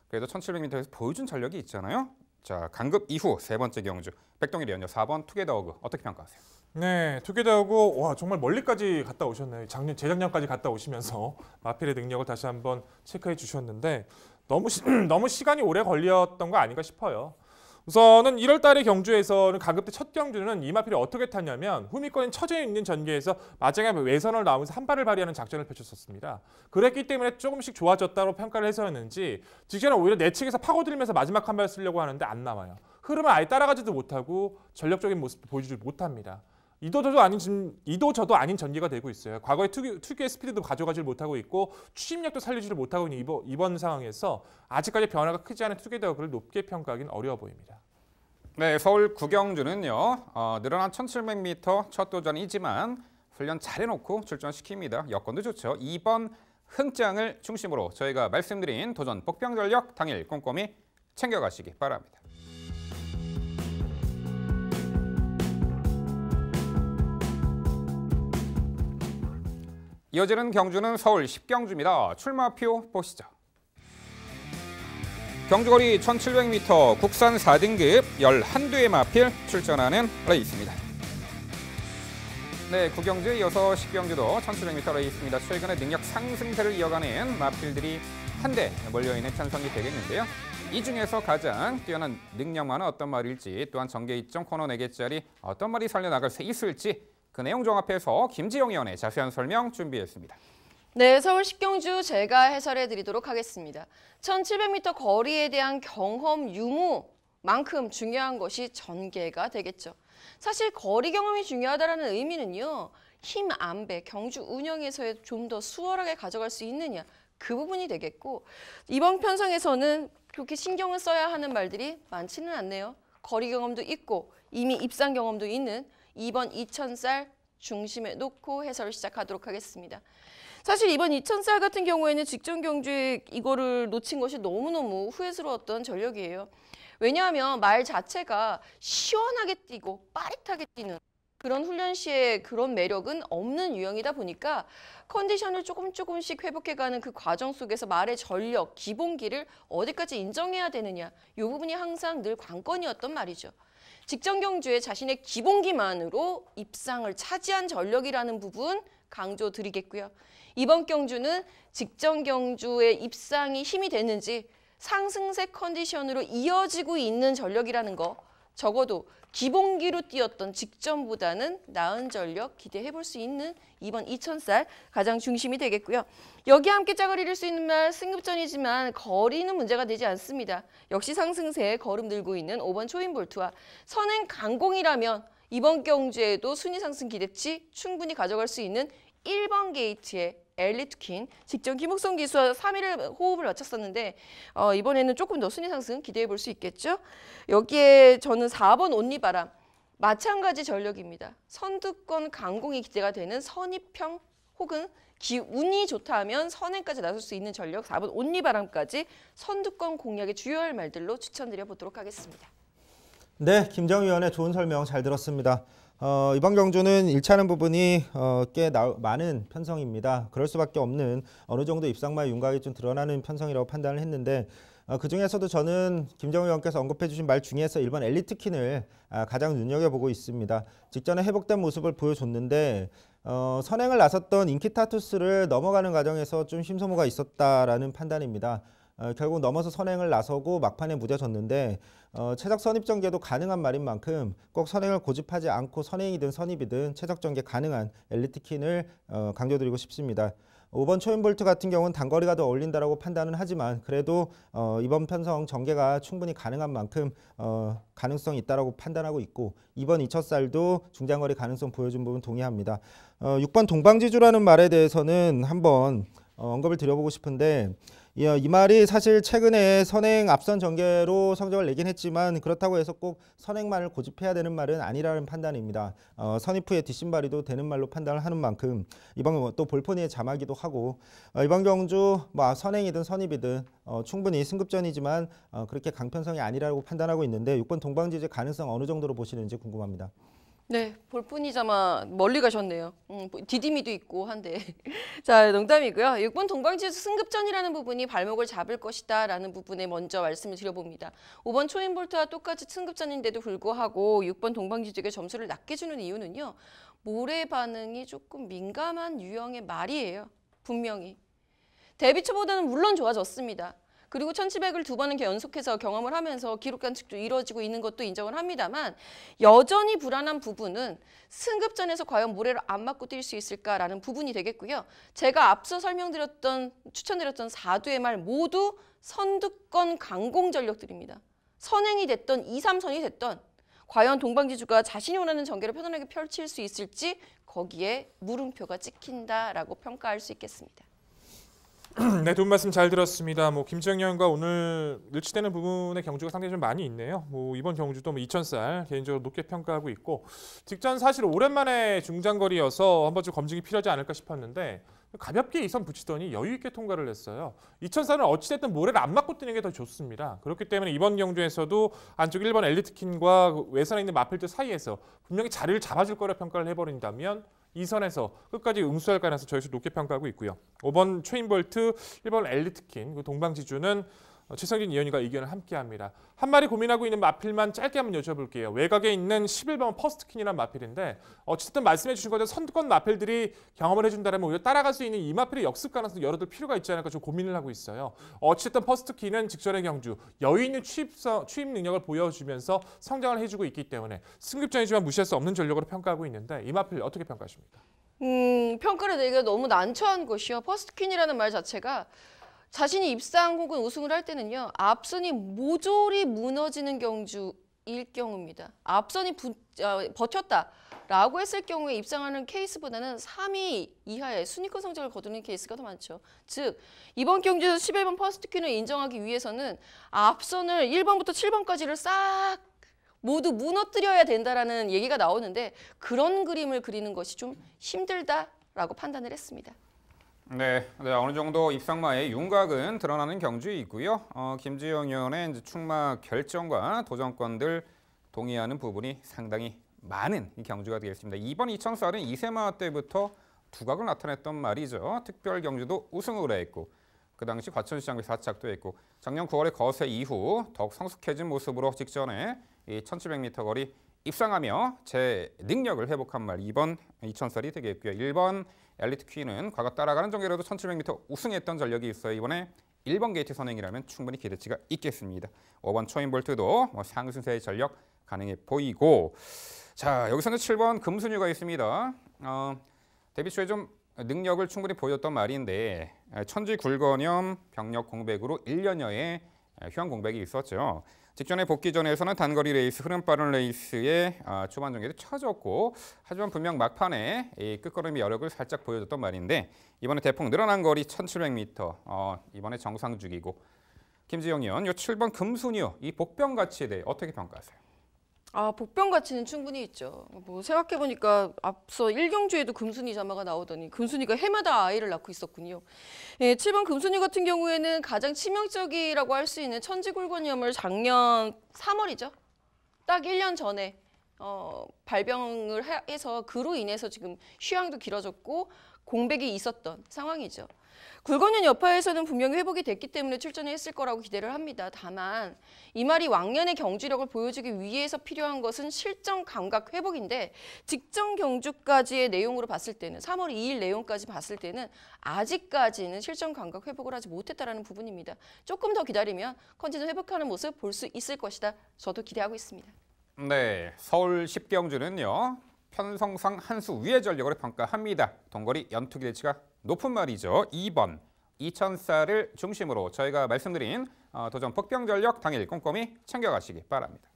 그래도 1700m에서 보여준 전력이 있잖아요. 자, 강급 이후 세 번째 경주 백동일 위원요. 4번 투게더 허그 어떻게 평가하세요? 네, 투게더하고 와 정말 멀리까지 갔다 오셨네요. 재작년까지 갔다 오시면서 마필의 능력을 다시 한번 체크해 주셨는데 너무 시간이 오래 걸렸던 거 아닌가 싶어요. 우선은 1월 달에 경주에서는 가급적 첫 경주는 이마필이 어떻게 탔냐면 후미권인 처져 있는 전개에서 마지막에 외선을 나오면서 한 발을 발휘하는 작전을 펼쳤었습니다. 그랬기 때문에 조금씩 좋아졌다고 평가를 해서였는지 직전에 오히려 내측에서 파고들면서 마지막 한 발 쓰려고 하는데 안 나와요. 흐름을 아예 따라가지도 못하고 전력적인 모습을 보여주지 못합니다. 이도저도 아닌 전개가 되고 있어요. 과거에 특유의 스피드도 가져가지 못하고 있고 추진력도 살리지를 못하고 있는 이번 상황에서 아직까지 변화가 크지 않은 투게더를 높게 평가하기는 어려워 보입니다. 네, 서울 구경주는요. 늘어난 1700m 첫 도전이지만 훈련 잘해놓고 출전시킵니다. 여건도 좋죠. 2번 흥장을 중심으로 저희가 말씀드린 도전 복병 전력 당일 꼼꼼히 챙겨가시기 바랍니다. 이어지는 경주는 서울 10경주입니다. 출마표 보시죠. 경주거리 1700m 국산 4등급 11대의 마필 출전하는 레이스입니다. 네, 구경주에 이어서 10경주도 1700m 레이스입니다. 최근에 능력 상승세를 이어가는 마필들이 한데 몰려있는 편성이 되겠는데요. 이 중에서 가장 뛰어난 능력만은 어떤 말일지, 또한 전개 2.코너 4개짜리 어떤 말이 살려나갈 수 있을지 그 내용 종합해서 김지영 의원의 자세한 설명 준비했습니다. 네, 서울 10경주 제가 해설해 드리도록 하겠습니다. 1700m 거리에 대한 경험 유무만큼 중요한 것이 전개가 되겠죠. 사실 거리 경험이 중요하다는 의미는요. 힘 안배, 경주 운영에서의 좀 더 수월하게 가져갈 수 있느냐 그 부분이 되겠고 이번 편성에서는 그렇게 신경을 써야 하는 말들이 많지는 않네요. 거리 경험도 있고 이미 입상 경험도 있는 2번 2000살 중심에 놓고 해설을 시작하도록 하겠습니다. 사실 이번 2000살 같은 경우에는 직전 경주에 이거를 놓친 것이 너무너무 후회스러웠던 전력이에요. 왜냐하면 말 자체가 시원하게 뛰고 빠릿하게 뛰는 그런 훈련 시에 그런 매력은 없는 유형이다 보니까 컨디션을 조금씩 회복해가는 그 과정 속에서 말의 전력, 기본기를 어디까지 인정해야 되느냐 이 부분이 항상 늘 관건이었던 말이죠. 직전 경주에 자신의 기본기만으로 입상을 차지한 전력이라는 부분 강조드리겠고요. 이번 경주는 직전 경주의 입상이 힘이 되는지 상승세 컨디션으로 이어지고 있는 전력이라는 거 적어도 기본기로 뛰었던 직전보다는 나은 전력 기대해 볼 수 있는 이번 2000살 가장 중심이 되겠고요. 여기에 함께 짝을 이룰 수 있는 말 승급전이지만 거리는 문제가 되지 않습니다. 역시 상승세에 걸음 들고 있는 5번 초인볼트와 선행 강공이라면 이번 경주에도 순위 상승 기대치 충분히 가져갈 수 있는 1번 게이트의 엘리트퀸 직전 김옥성 기수와 3위를 호흡을 맞췄었는데 이번에는 조금 더 순위 상승 기대해 볼 수 있겠죠. 여기에 저는 4번 온리바람 마찬가지 전력입니다. 선두권 강공이 기대가 되는 선입형 혹은 운이 좋다 하면 선행까지 나설 수 있는 전력 4번 온리바람까지 선두권 공략의 주요할 말들로 추천드려 보도록 하겠습니다. 네, 김정 위원의 좋은 설명 잘 들었습니다. 이번 경주는 일치하는 부분이 꽤 많은 편성입니다. 그럴 수밖에 없는 어느 정도 입상마의 윤곽이 좀 드러나는 편성이라고 판단을 했는데 그중에서도 저는 김정 의원께서 언급해 주신 말 중에서 1번 엘리트킨을 가장 눈여겨보고 있습니다. 직전에 회복된 모습을 보여줬는데 선행을 나섰던 인키타투스를 넘어가는 과정에서 좀 심소모가 있었다라는 판단입니다. 결국 넘어서 선행을 나서고 막판에 무뎌졌는데 최적 선입 전개도 가능한 말인 만큼 꼭 선행을 고집하지 않고 선행이든 선입이든 최적 전개 가능한 엘리트킨을 강조드리고 싶습니다. 5번 초인볼트 같은 경우는 단거리가 더 어울린다라고 판단은 하지만 그래도 이번 편성 전개가 충분히 가능한 만큼 가능성이 있다라고 판단하고 있고 2번 2000살도 중장거리 가능성 보여준 부분 동의합니다. 6번 동방지주라는 말에 대해서는 한번 언급을 드려보고 싶은데 이 말이 사실 최근에 선행 앞선 전개로 성적을 내긴 했지만 그렇다고 해서 꼭 선행만을 고집해야 되는 말은 아니라는 판단입니다. 선입 후에 뒷심발이도 되는 말로 판단을 하는 만큼 이번 또 볼포니의 자마기도 하고 이번 경주 선행이든 선입이든 충분히 승급전이지만 그렇게 강편성이 아니라고 판단하고 있는데 6번 동방지주의 가능성 어느 정도로 보시는지 궁금합니다. 네, 볼 뿐이자마 멀리 가셨네요. 디디미도 있고 한데. 자, 농담이고요. 6번 동방지수 승급전이라는 부분이 발목을 잡을 것이다라는 부분에 먼저 말씀을 드려봅니다. 5번 초인볼트와 똑같이 승급전인데도 불구하고 6번 동방지수에게 점수를 낮게 주는 이유는요. 모래 반응이 조금 민감한 유형의 말이에요. 분명히. 데뷔 초보다는 물론 좋아졌습니다. 그리고 1700을 두 번은 연속해서 경험을 하면서 기록 단축도 이루어지고 있는 것도 인정을 합니다만 여전히 불안한 부분은 승급전에서 과연 모래를 안 맞고 뛸 수 있을까라는 부분이 되겠고요. 제가 앞서 추천드렸던 4두의 말 모두 선두권 강공 전력들입니다. 선행이 됐던 2, 3선이 됐던 과연 동방지주가 자신이 원하는 전개를 편안하게 펼칠 수 있을지 거기에 물음표가 찍힌다라고 평가할 수 있겠습니다. 네, 돈 말씀 잘 들었습니다. 김지영 의원과 오늘 일치되는 부분의 경주가 상당히 좀 많이 있네요. 이번 경주도 2000살 개인적으로 높게 평가하고 있고 직전 사실 오랜만에 중장거리여서 한번 좀 검증이 필요하지 않을까 싶었는데 가볍게 2선 붙이더니 여유 있게 통과를 했어요. 2000살은 어찌됐든 모래를 안 맞고 뛰는 게 더 좋습니다. 그렇기 때문에 이번 경주에서도 안쪽 1번 엘리트킨과 외선에 있는 마필드 사이에서 분명히 자리를 잡아줄 거라 평가를 해버린다면 2선에서 끝까지 응수할 가능성을 저희도 높게 평가하고 있고요. 5번 초인볼트, 1번 엘리트킨, 동방지주는 최성진 위원과 의견을 함께합니다. 한 마리 고민하고 있는 마필만 짧게 한번 여쭤볼게요. 외곽에 있는 11번 퍼스트킨이라는 마필인데 어쨌든 말씀해 주신 것처럼 선두권 마필들이 경험을 해준다면 오히려 따라갈 수 있는 이 마필의 역습 가능성을 열어둘 필요가 있지 않을까 좀 고민을 하고 있어요. 어쨌든 퍼스트킨은 직전의 경주 여유 있는 추입 능력을 보여주면서 성장을 해주고 있기 때문에 승급전이지만 무시할 수 없는 전력으로 평가하고 있는데 이 마필 어떻게 평가하십니까? 평가를 내기가 너무 난처한 것이요. 퍼스트퀸이라는 말 자체가 자신이 입상 혹은 우승을 할 때는요. 앞선이 모조리 무너지는 경주일 경우입니다. 앞선이 버텼다라고 했을 경우에 입상하는 케이스보다는 3위 이하의 순위권 성적을 거두는 케이스가 더 많죠. 즉 이번 경주에서 11번 퍼스트퀸을 인정하기 위해서는 앞선을 1번부터 7번까지를 싹 모두 무너뜨려야 된다라는 얘기가 나오는데 그런 그림을 그리는 것이 좀 힘들다라고 판단을 했습니다. 네, 어느 정도 입상마의 윤곽은 드러나는 경주이고요. 김지영 의원의 이제 충마 결정과 도전권들 동의하는 부분이 상당히 많은 이 경주가 되겠습니다. 이번 2000살은 2세마 때부터 두각을 나타냈던 말이죠. 특별 경주도 우승을 했고 그 당시 과천시장에서 4착도 했고 작년 9월에 거세 이후 더욱 성숙해진 모습으로 직전에 이 1700m 거리 입상하며 제 능력을 회복한 말 이번 2000살이 되겠고요. 1번 엘리트 퀸은 과거 따라가는 전개로도 1700m 우승했던 전력이 있어요. 이번에 1번 게이트 선행이라면 충분히 기대치가 있겠습니다. 5번 초인볼트도 상승세의 전력 가능해 보이고 자 여기서는 7번 금순유가 있습니다. 데뷔 초에 좀 능력을 충분히 보였던 말인데 천지 굴건염 병력 공백으로 1년여의 휴양 공백이 있었죠. 직전에 복귀 전에서는 단거리 레이스, 흐름 빠른 레이스에 초반 전개도 쳐졌고 하지만 분명 막판에 이 끝걸음의 여력을 살짝 보여줬던 말인데 이번에 대폭 늘어난 거리 1700m 이번에 정상 주기고 김지영 의원, 이 7번 금순유 이 복병 가치에 대해 어떻게 평가하세요? 복병 가치는 충분히 있죠. 생각해보니까 앞서 1경주에도 금순이 자마가 나오더니 금순이가 해마다 아이를 낳고 있었군요. 7번 금순이 같은 경우에는 가장 치명적이라고 할 수 있는 천지굴건염을 작년 3월이죠. 딱 1년 전에 발병을 해서 그로 인해서 지금 휴양도 길어졌고 공백이 있었던 상황이죠. 굴건염 여파에서는 분명히 회복이 됐기 때문에 출전을 했을 거라고 기대를 합니다. 다만 이 말이 왕년의 경주력을 보여주기 위해서 필요한 것은 실전 감각 회복인데 직전 경주까지의 내용으로 봤을 때는 3월 2일 내용까지 봤을 때는 아직까지는 실전 감각 회복을 하지 못했다는 부분입니다. 조금 더 기다리면 컨디션 회복하는 모습 볼 수 있을 것이다. 저도 기대하고 있습니다. 네, 서울 10경주는요. 편성상 한 수 위의 전력으로 평가합니다. 동거리 연투 기대치가 높은 말이죠. 2번 2000살을 중심으로 저희가 말씀드린 도전 복병 전력 당일 꼼꼼히 챙겨가시기 바랍니다.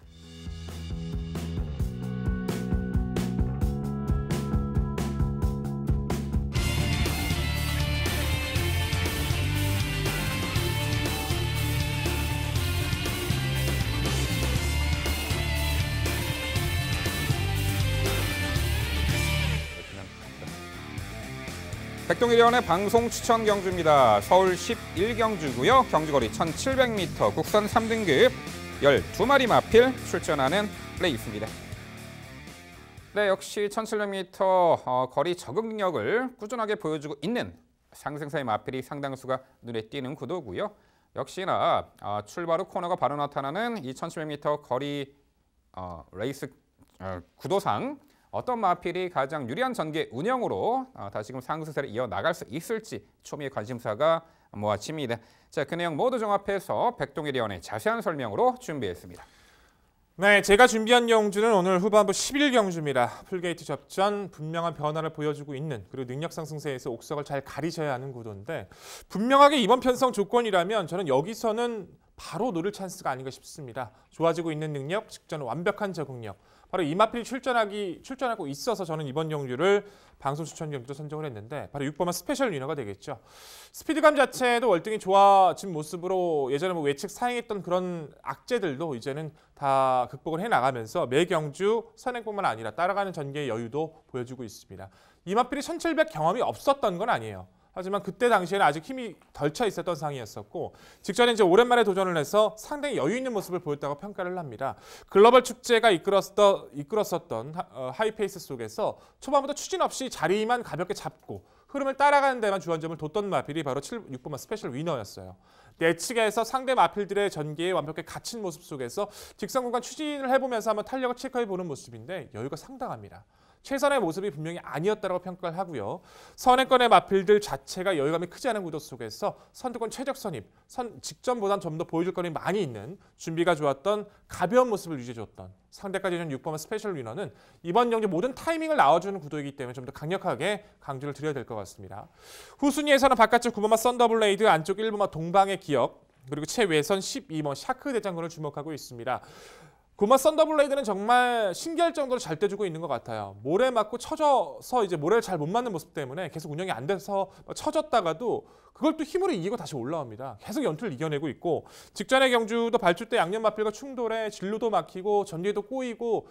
백동일위원의 방송 추천 경주입니다. 서울 11경주고요. 경주거리 1700m 국선 3등급 12마리 마필 출전하는 레이스입니다. 네, 역시 1700m 거리 적응력을 꾸준하게 보여주고 있는 상승세의 마필이 상당수가 눈에 띄는 구도고요. 역시나 출발 후 코너가 바로 나타나는 이 1700m 거리 레이스 구도상 어떤 마필이 가장 유리한 전개 운영으로 다시금 상승세를 이어나갈 수 있을지 초미의 관심사가 모아집니다. 자, 그 내용 모두 종합해서 백동일 위원의 자세한 설명으로 준비했습니다. 네, 제가 준비한 경주는 오늘 후반부 11경주입니다. 풀게이트 접전 분명한 변화를 보여주고 있는 그리고 능력 상승세에서 옥석을 잘 가리셔야 하는 구도인데 분명하게 이번 편성 조건이라면 저는 여기서는 바로 노릴 찬스가 아닌가 싶습니다. 좋아지고 있는 능력, 직전 완벽한 적응력. 바로 이 마필이 출전하고 있어서 저는 이번 경주를 방송 추천 경주로 선정을 했는데 바로 6번만 스페셜 위너가 되겠죠. 스피드감 자체도 월등히 좋아진 모습으로 예전에 외측 사행했던 그런 악재들도 이제는 다 극복을 해나가면서 매 경주 선행뿐만 아니라 따라가는 전개의 여유도 보여주고 있습니다. 이 마필이 1700 경험이 없었던 건 아니에요. 하지만 그때 당시에는 아직 힘이 덜 차 있었던 상황이었었고 직전에 이제 오랜만에 도전을 해서 상당히 여유 있는 모습을 보였다고 평가를 합니다. 글로벌 축제가 이끌었었던 하이페이스 속에서 초반부터 추진 없이 자리만 가볍게 잡고 흐름을 따라가는 데만 주안점을 뒀던 마필이 바로 6번마 스페셜 위너였어요. 내측에서 상대 마필들의 전개에 완벽하게 갇힌 모습 속에서 직선 구간 추진을 해보면서 한번 탄력을 체크해보는 모습인데 여유가 상당합니다. 최선의 모습이 분명히 아니었다고 평가를 하고요. 선행권의 마필들 자체가 여유감이 크지 않은 구도 속에서 선두권 최적 선입, 직전보단 좀 더 보여줄 거리 많이 있는 준비가 좋았던 가벼운 모습을 유지해줬던 상대까지 준 6번 스페셜 위너는 이번 경기 모든 타이밍을 나와주는 구도이기 때문에 좀 더 강력하게 강조를 드려야 될 것 같습니다. 후순위에서는 바깥쪽 9번마 썬더블레이드, 안쪽 1번마 동방의 기억, 그리고 최외선 12번 샤크 대장군을 주목하고 있습니다. 9번 썬더블레이드는 정말 신기할 정도로 잘 떼주고 있는 것 같아요. 모래 맞고 쳐져서 이제 모래를 잘 못 맞는 모습 때문에 계속 운영이 안 돼서 쳐졌다가도 그걸 또 힘으로 이기고 다시 올라옵니다. 계속 연투를 이겨내고 있고 직전의 경주도 발주 때 양념 마필과 충돌에 진로도 막히고 전개도 꼬이고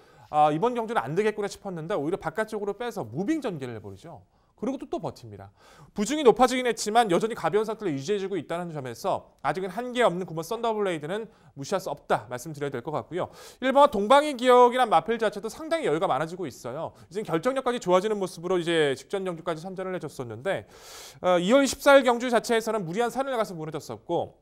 이번 경주는 안 되겠구나 싶었는데 오히려 바깥쪽으로 빼서 무빙 전개를 해버리죠. 그리고 또 버팁니다. 부중이 높아지긴 했지만 여전히 가벼운 상태를 유지해주고 있다는 점에서 아직은 한계 없는 9번 썬더블레이드는 무시할 수 없다 말씀드려야 될 것 같고요. 1번 동방의 기억이란 마필 자체도 상당히 여유가 많아지고 있어요. 이제 결정력까지 좋아지는 모습으로 이제 직전 경주까지 선전을 해줬었는데 2월 14일 경주 자체에서는 무리한 산을 나가서 무너졌었고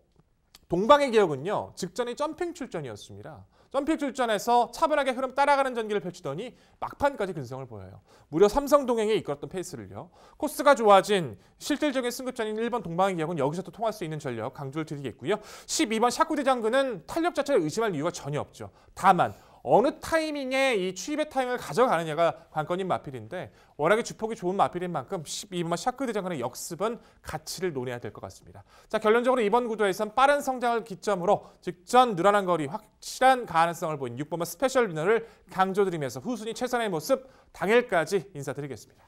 동방의 기억은요. 직전이 점핑 출전이었습니다. 점핑 출전에서 차분하게 흐름 따라가는 전기를 펼치더니 막판까지 근성을 보여요. 무려 삼성동행에 이끌었던 페이스를요. 코스가 좋아진 실질적인 승급전인 1번 동방의 기억은 여기서도 통할 수 있는 전력 강조를 드리겠고요. 12번 샤쿠디 장군은 탄력 자체를 의심할 이유가 전혀 없죠. 다만 어느 타이밍에 이 추입의 타이밍을 가져가느냐가 관건인 마필인데 워낙에 주폭이 좋은 마필인 만큼 12번 샤크 대장군의 역습은 가치를 논해야 될 것 같습니다. 자, 결론적으로 이번 구도에선 빠른 성장을 기점으로 직전 늘어난 거리 확실한 가능성을 보인 6번만 스페셜 위너를 강조드리면서 후순위 최선의 모습 당일까지 인사드리겠습니다.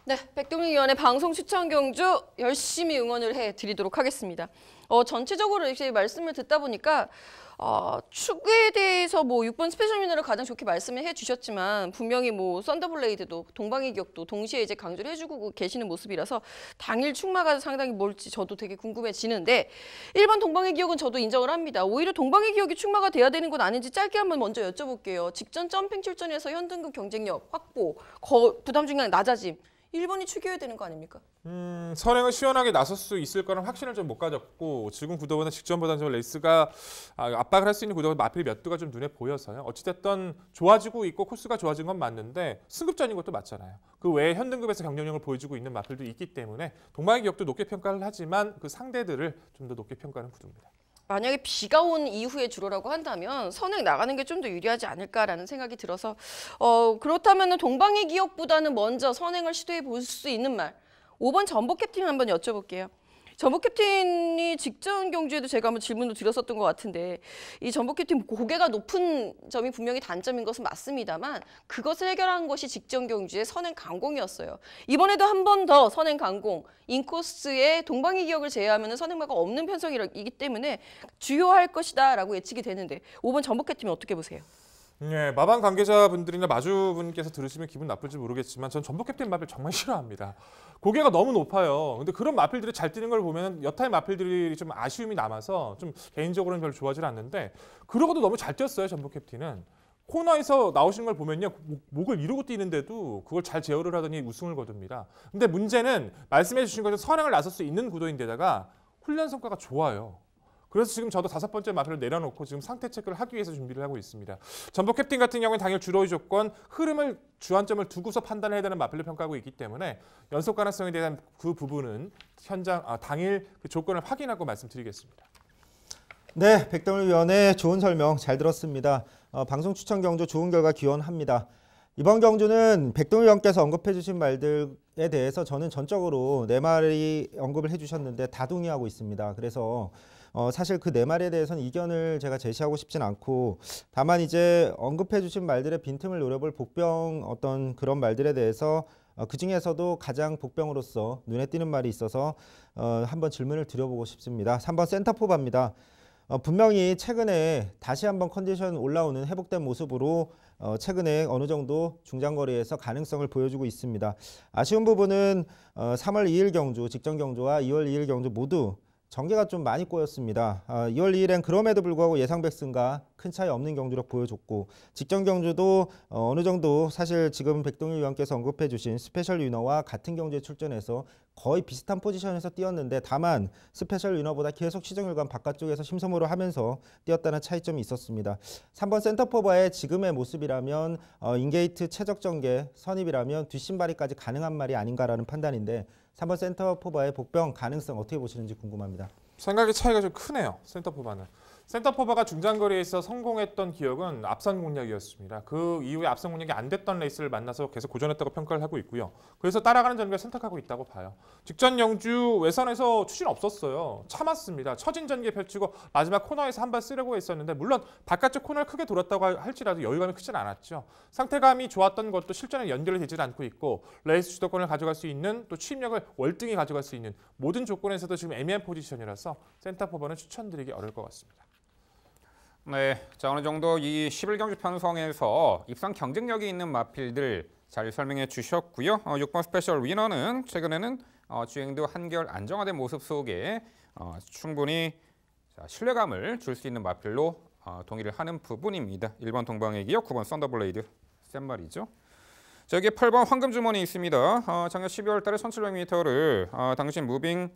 네, 백동민 위원의 방송 추천 경주 열심히 응원을 해드리도록 하겠습니다. 전체적으로 이렇게 말씀을 듣다 보니까 축에 대해서 6번 스페셜 위너를 가장 좋게 말씀을 해주셨지만 분명히 썬더블레이드도 동방의 기억도 동시에 이제 강조를 해주고 계시는 모습이라서 당일 축마가 상당히 뭘지 저도 되게 궁금해지는데 1번 동방의 기억은 저도 인정을 합니다. 오히려 동방의 기억이 축마가 돼야 되는 건 아닌지 짧게 한번 먼저 여쭤볼게요. 직전 점핑 출전에서 현등급 경쟁력 확보, 부담 중량 낮아짐 1번이 축이어야 되는 거 아닙니까? 선행을 시원하게 나설 수 있을 거는 확신을 좀 못 가졌고 지금 구도보다 직전보다는 좀 레이스가 압박을 할 수 있는 구도가 마필 몇 두가 좀 눈에 보여서요. 어찌됐든 좋아지고 있고 코스가 좋아진 건 맞는데 승급전인 것도 맞잖아요. 그 외에 현등급에서 경쟁력을 보여주고 있는 마필도 있기 때문에 동방의 기억도 높게 평가를 하지만 그 상대들을 좀 더 높게 평가하는 구도입니다. 만약에 비가 온 이후에 주로라고 한다면 선행 나가는 게 좀 더 유리하지 않을까라는 생각이 들어서 그렇다면 동방의 기억보다는 먼저 선행을 시도해 볼 수 있는 말 5번 전복 캡틴 한번 여쭤볼게요. 전복 캡틴이 직전 경주에도 제가 한번 질문도 드렸었던 것 같은데 이 전복 캡틴 고개가 높은 점이 분명히 단점인 것은 맞습니다만 그것을 해결한 것이 직전 경주의 선행 강공이었어요. 이번에도 한 번 더 선행 강공, 인코스의 동방의 기억을 제외하면 선행마가 없는 편성이기 때문에 주요할 것이다 라고 예측이 되는데 5번 전복 캡틴은 어떻게 보세요? 네, 마방 관계자분들이나 마주분께서 들으시면 기분 나쁠지 모르겠지만 전 전복 캡틴 마필 정말 싫어합니다. 고개가 너무 높아요. 근데 그런 마필들이 잘 뛰는 걸 보면 여타의 마필들이 좀 아쉬움이 남아서 좀 개인적으로는 별로 좋아하지 않는데 그러고도 너무 잘 뛰었어요. 전복 캡틴은. 코너에서 나오시는 걸 보면요. 목을 이루고 뛰는데도 그걸 잘 제어를 하더니 우승을 거둡니다. 근데 문제는 말씀해 주신 것처럼 선행을 나설 수 있는 구도인데다가 훈련 성과가 좋아요. 그래서 지금 저도 5번째 마필을 내려놓고 지금 상태 체크를 하기 위해서 준비를 하고 있습니다. 전북 캡틴 같은 경우는 당일 주로의 조건, 흐름을 주안점을 두고서 판단을 해야 되는 마필로 평가하고 있기 때문에 연속 가능성에 대한 그 부분은 당일 그 조건을 확인하고 말씀드리겠습니다. 네, 백동일 위원의 좋은 설명 잘 들었습니다. 방송 추천 경주 좋은 결과 기원합니다. 이번 경주는 백동일 위원께서 언급해 주신 말들에 대해서 저는 전적으로 4마리 언급을 해주셨는데 다 동의하고 있습니다. 그래서 사실 그 4마리에 대해서는 이견을 제가 제시하고 싶진 않고, 다만 이제 언급해 주신 말들의 빈틈을 노려볼 복병 어떤 그런 말들에 대해서 그 중에서도 가장 복병으로서 눈에 띄는 말이 있어서 한번 질문을 드려보고 싶습니다. 3번 센터포바입니다. 분명히 최근에 다시 한번 컨디션 올라오는 회복된 모습으로 최근에 어느 정도 중장거리에서 가능성을 보여주고 있습니다. 아쉬운 부분은 3월 2일 경주, 직전 경주와 2월 2일 경주 모두 전개가 좀 많이 꼬였습니다. 2월 2일엔 그럼에도 불구하고 예상 백승과 큰 차이 없는 경주력 보여줬고, 직전 경주도 어느 정도 사실 지금 백동일 위원께서 언급해 주신 스페셜 위너와 같은 경주에 출전해서 거의 비슷한 포지션에서 뛰었는데, 다만 스페셜 위너보다 계속 시정일관 바깥쪽에서 심소모를 하면서 뛰었다는 차이점이 있었습니다. 3번 센터포바의 지금의 모습이라면 인게이트 최적 전개 선입이라면 뒷심바리까지 가능한 말이 아닌가라는 판단인데, 3번 센터포바의 복병 가능성 어떻게 보시는지 궁금합니다. 생각의 차이가 좀 크네요. 센터포바는. 센터포바가 중장거리에서 성공했던 기억은 앞선 공략이었습니다. 그 이후에 앞선 공략이 안 됐던 레이스를 만나서 계속 고전했다고 평가를 하고 있고요. 그래서 따라가는 전개를 선택하고 있다고 봐요. 직전 영주 외선에서 추진 없었어요. 참았습니다. 처진 전개 펼치고 마지막 코너에서 한 발 쓰려고 했었는데, 물론 바깥쪽 코너를 크게 돌았다고 할지라도 여유감이 크진 않았죠. 상태감이 좋았던 것도 실전에 연결이 되지 않고 있고, 레이스 주도권을 가져갈 수 있는, 또 추임력을 월등히 가져갈 수 있는 모든 조건에서도 지금 애매한 포지션이라서 센터포바는 추천드리기 어려울 것 같습니다. 네, 자 어느 정도 이 11경주 편성에서 입상 경쟁력이 있는 마필들 잘 설명해 주셨고요. 6번 스페셜 위너는 최근에는 주행도 한결 안정화된 모습 속에 충분히 신뢰감을 줄 수 있는 마필로 동의를 하는 부분입니다. 1번 동방애기요, 9번 썬더블레이드 센 말이죠. 자, 여기에 8번 황금주머니 있습니다. 작년 12월 달에 1700m를 당시 무빙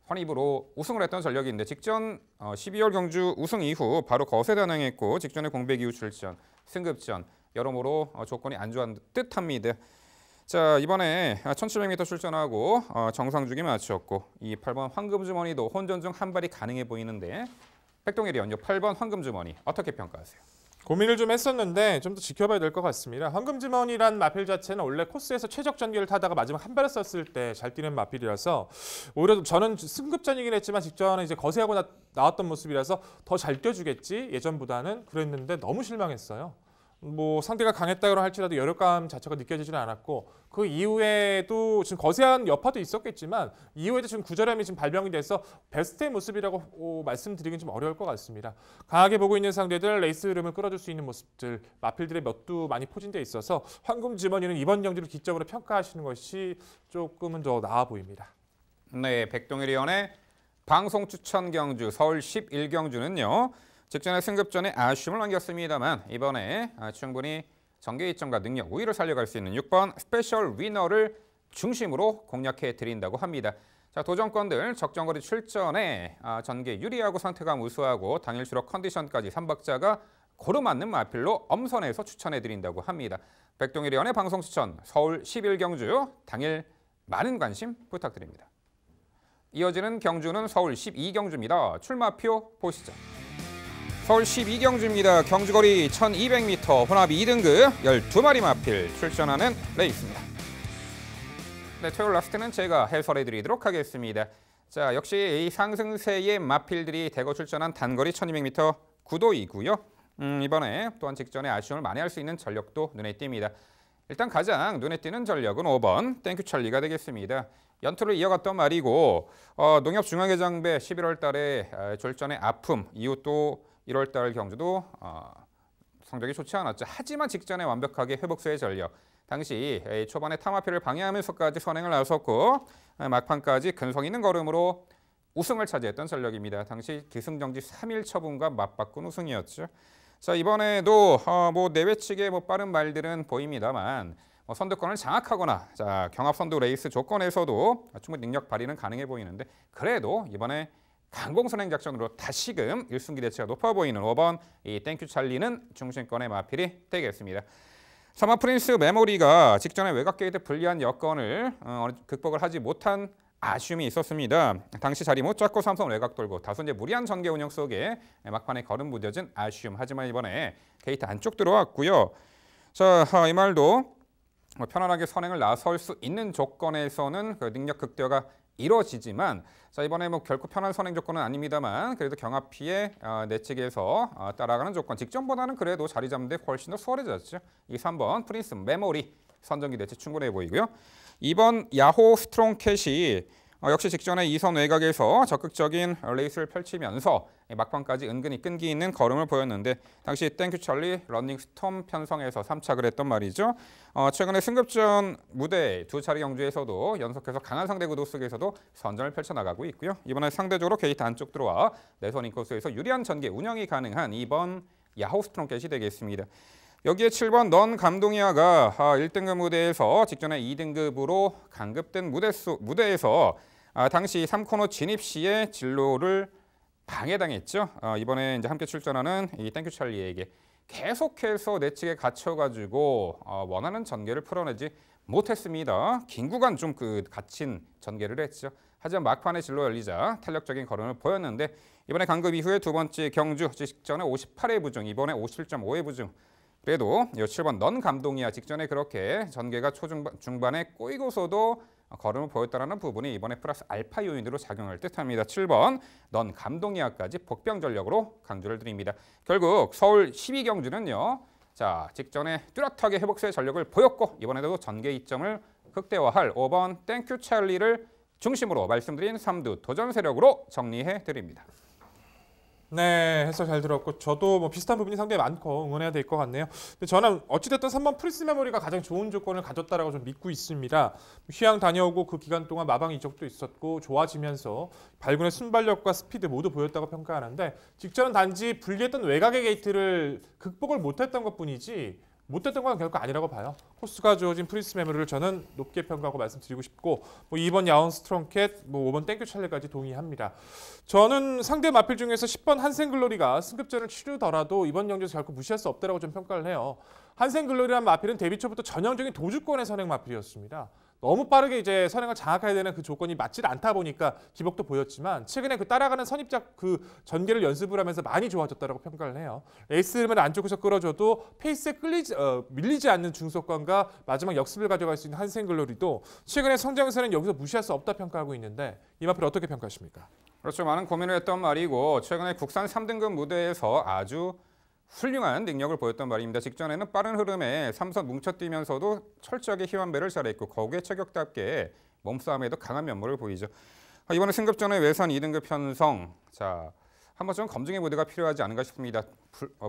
선입으로 우승을 했던 전력인데, 직전 12월 경주 우승 이후 바로 거세 단행했고, 직전에 공백 이후 출전, 승급전 여러모로 조건이 안 좋은 듯합니다. 자, 이번에 1700m 출전하고 정상주기 마쳤고, 이 8번 황금주머니도 혼전 중 한 발이 가능해 보이는데, 백동일이 연요 8번 황금주머니 어떻게 평가하세요? 고민을 좀 했었는데 좀 더 지켜봐야 될 것 같습니다. 황금주머니란 마필 자체는 원래 코스에서 최적 전개를 타다가 마지막 한 발을 썼을 때 잘 뛰는 마필이라서, 오히려 저는 승급전이긴 했지만 직전에 이제 거세하고 나왔던 모습이라서 더 잘 뛰어주겠지 예전보다는 그랬는데 너무 실망했어요. 뭐 상대가 강했다고 할지라도 여력감 자체가 느껴지지는 않았고, 그 이후에도 지금 거세한 여파도 있었겠지만 이후에도 지금 구절함이 지금 발병이 돼서 베스트의 모습이라고 말씀드리긴 좀 어려울 것 같습니다. 강하게 보고 있는 상대들 레이스 흐름을 끌어줄 수 있는 모습들, 마필들의 몇도 많이 포진돼 있어서 황금주머니는 이번 경기를 기점으로 평가하시는 것이 조금은 더 나아 보입니다. 네, 백동일 위원의 방송 추천 경주 서울 11경주는요. 직전에 승급전에 아쉬움을 남겼습니다만, 이번에 충분히 전개 이점과 능력 우위를 살려갈 수 있는 6번 스페셜 위너를 중심으로 공략해 드린다고 합니다. 자, 도전권들 적정거리 출전에 전개 유리하고 상태감 우수하고 당일 주력 컨디션까지 3박자가 고루 맞는 마필로 엄선해서 추천해 드린다고 합니다. 백동일 위원의 방송 추천 서울 11경주 당일 많은 관심 부탁드립니다. 이어지는 경주는 서울 12경주입니다. 출마표 보시죠. 서울 12경주입니다. 경주거리 1200m, 혼합 2등급 12마리 마필 출전하는 레이스입니다. 네, 토요일 라스트는 제가 해설해드리도록 하겠습니다. 자, 역시 이 상승세의 마필들이 대거 출전한 단거리 1200m 구도이고요. 이번에 또한 직전에 아쉬움을 만회할 수 있는 전력도 눈에 띕니다. 일단 가장 눈에 띄는 전력은 5번 땡큐 찰리가 되겠습니다. 연투를 이어갔던 말이고, 농협 중앙회장배 11월 달에 졸전의 아픔 이후 또 1월 달 경주도 성적이 좋지 않았죠. 하지만 직전에 완벽하게 회복세의 전력. 당시 초반에 타마표를 방해하면서까지 선행을 나섰고, 막판까지 근성 있는 걸음으로 우승을 차지했던 전력입니다. 당시 기승정지 3일 처분과 맞바꾼 우승이었죠. 자, 이번에도 뭐 내외측의 빠른 말들은 보입니다만 선두권을 장악하거나 자, 경합 선두 레이스 조건에서도 충분히 능력 발휘는 가능해 보이는데 그래도 이번에 강공선행 작전으로 다시금 1순위 대체가 높아 보이는 5번 이 땡큐 찰리는 중심권의 마필이 되겠습니다. 3번 프린스 메모리가 직전에 외곽 게이트 불리한 여건을 극복을 하지 못한 아쉬움이 있었습니다. 당시 자리 못 잡고 삼성 외곽 돌고 다소 이제 무리한 전개 운영 속에 막판에 걸음 무뎌진 아쉬움. 하지만 이번에 게이트 안쪽 들어왔고요. 자, 이 말도 편안하게 선행을 나설 수 있는 조건에서는 그 능력 극대화가 이루어지지만 자, 이번에 결코 편한 선행 조건은 아닙니다만 그래도 경합 피해 내측에서 따라가는 조건 직전보다는 그래도 자리 잡는 데 훨씬 더 수월해졌죠. 이 3번 프린스 메모리 선정기 대체 충분해 보이고요. 2번 야호 스트롱캣이 역시 직전에 2선 외곽에서 적극적인 레이스를 펼치면서 막판까지 은근히 끈기 있는 걸음을 보였는데 당시 땡큐 찰리 러닝 스톰 편성에서 3착을 했던 말이죠. 최근에 승급전 무대 두 차례 경주에서도 연속해서 강한 상대 구도 속에서도 선전을 펼쳐나가고 있고요. 이번에 상대적으로 게이트 안쪽 들어와 내선 인코스에서 유리한 전개 운영이 가능한 2번 야호 스트롱캣이 되겠습니다. 여기에 7번 넌 감동이야가 1등급 무대에서 직전에 2등급으로 강급된 무대에서 당시 3코너 진입 시에 진로를 방해당했죠. 이번에 이제 함께 출전하는 이 땡큐 찰리에게 계속해서 내측에 갇혀가지고 원하는 전개를 풀어내지 못했습니다. 긴 구간 좀 갇힌 전개를 했죠. 하지만 막판에 진로 열리자 탄력적인 걸음을 보였는데 이번에 강급 이후에 두 번째 경주 직전에 58회 부중, 이번에 57.5회 부중. 그래도 7번 넌 감동이야 직전에 그렇게 전개가 중반에 꼬이고서도 걸음을 보였다는 부분이 이번에 플러스 알파 요인으로 작용할 듯합니다. 7번 넌 감동이야까지 복병 전력으로 강조를 드립니다. 결국 서울 12경주는요. 자, 직전에 뚜렷하게 회복세의 전력을 보였고 이번에도 전개 이점을 극대화할 5번 땡큐 찰리를 중심으로 말씀드린 3두 도전 세력으로 정리해 드립니다. 네, 해석 잘 들었고 저도 비슷한 부분이 상당히 많고 응원해야 될 것 같네요. 근데 저는 어찌됐든 3번 프린스 메모리가 가장 좋은 조건을 가졌다라고 좀 믿고 있습니다. 휴양 다녀오고 그 기간 동안 마방 이적도 있었고 좋아지면서 발군의 순발력과 스피드 모두 보였다고 평가하는데 직전은 단지 불리했던 외곽의 게이트를 극복을 못했던 것뿐이지 못했던 건 결코 아니라고 봐요. 코스가 주어진 프린스 메모리를 저는 높게 평가하고 말씀드리고 싶고 2번 야온 스트롱캣, 5번 땡큐 찰리까지 동의합니다. 저는 상대 마필 중에서 10번 한센글로리가 승급전을 치르더라도 이번 경기에서 결코 무시할 수 없다라고 좀 평가를 해요. 한센글로리란 마필은 데뷔 초부터 전형적인 도주권의 선행 마필이었습니다. 너무 빠르게 이제 선행을 장악해야 되는 그 조건이 맞지 않다 보니까 기복도 보였지만 최근에 따라가는 선입작 전개를 연습을 하면서 많이 좋아졌다라고 평가를 해요. 레이스를 안쪽에서 끌어줘도 페이스에 밀리지 않는 중속권과 마지막 역습을 가져갈 수 있는 한센글로리도 최근의 성장세는 여기서 무시할 수 없다 평가하고 있는데 이 마필 어떻게 평가하십니까? 그렇죠. 많은 고민을 했던 말이고 최근에 국산 3등급 무대에서 아주 훌륭한 능력을 보였던 말입니다. 직전에는 빠른 흐름에 3선 뭉쳐뛰면서도 철저하게 희완배를 잘했고 거기에 체격답게 몸싸움에도 강한 면모를 보이죠. 이번에 승급전에 외선 2등급 편성. 자, 한번 좀 검증의 무대가 필요하지 않은가 싶습니다.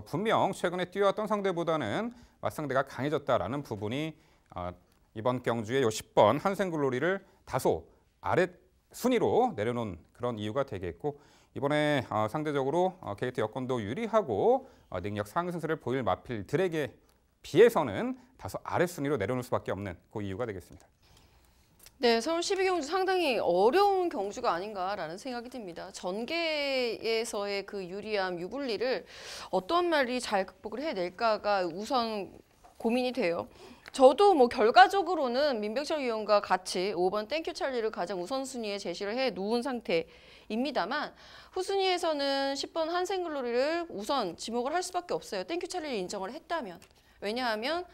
분명 최근에 뛰어왔던 상대보다는 맞상대가 강해졌다라는 부분이 이번 경주의 10번 한센글로리를 다소 아래 순위로 내려놓은 그런 이유가 되겠고 이번에 상대적으로 게이트 여건도 유리하고 능력 상승세를 보일 마필들에게 비해서는 다소 아래순위로 내려놓을 수밖에 없는 그 이유가 되겠습니다. 네, 서울 12경주 상당히 어려운 경주가 아닌가라는 생각이 듭니다. 전개에서의 그 유리함, 유불리를 어떤 말이 잘 극복을 해낼까가 우선 고민이 돼요. 저도 결과적으로는 민병철 위원과 같이 5번 땡큐 찰리를 가장 우선순위에 제시를 해 놓은 상태입니다만 후순위에서는 10번 한센글로리를 우선 지목을 할 수밖에 없어요. 땡큐 찰리를 인정을 했다면. 왜냐하면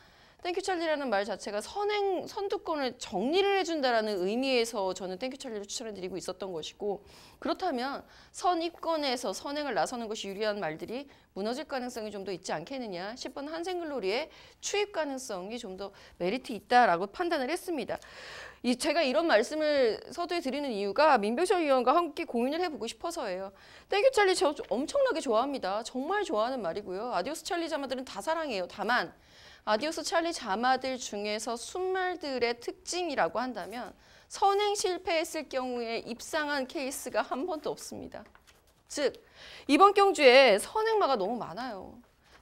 땡큐 찰리라는 말 자체가 선두권을 정리를 해준다라는 의미에서 저는 땡큐 찰리를 추천해드리고 있었던 것이고 그렇다면 선입권에서 선행을 나서는 것이 유리한 말들이 무너질 가능성이 좀 더 있지 않겠느냐. 10번 한센글로리의 추입 가능성이 좀 더 메리트 있다라고 판단을 했습니다. 제가 이런 말씀을 서두에 드리는 이유가 민병철 위원과 함께 고민을 해보고 싶어서예요. 땡큐 찰리 저 엄청나게 좋아합니다. 정말 좋아하는 말이고요. 아디오스 찰리 자마들은 다 사랑해요. 다만 아디오스 찰리 자마들 중에서 순말들의 특징이라고 한다면 선행 실패했을 경우에 입상한 케이스가 한 번도 없습니다. 즉 이번 경주에 선행마가 너무 많아요.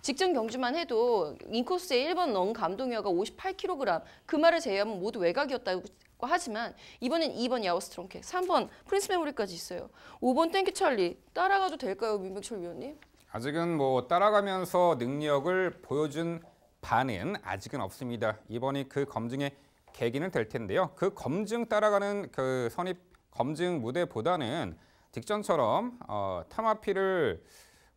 직전 경주만 해도 인코스의 1번 넌 감동이어가 58kg 그 말을 제외하면 모두 외곽이었다고 하지만 이번엔 2번 야오스트롱케, 3번 프린스 메모리까지 있어요. 5번 땡큐 찰리 따라가도 될까요, 민병철 위원님? 아직은 뭐 따라가면서 능력을 보여준 바는 아직은 없습니다. 이번이 그 검증의 계기는 될 텐데요. 그 검증 따라가는 그 선입 검증 무대보다는 직전처럼 타마피를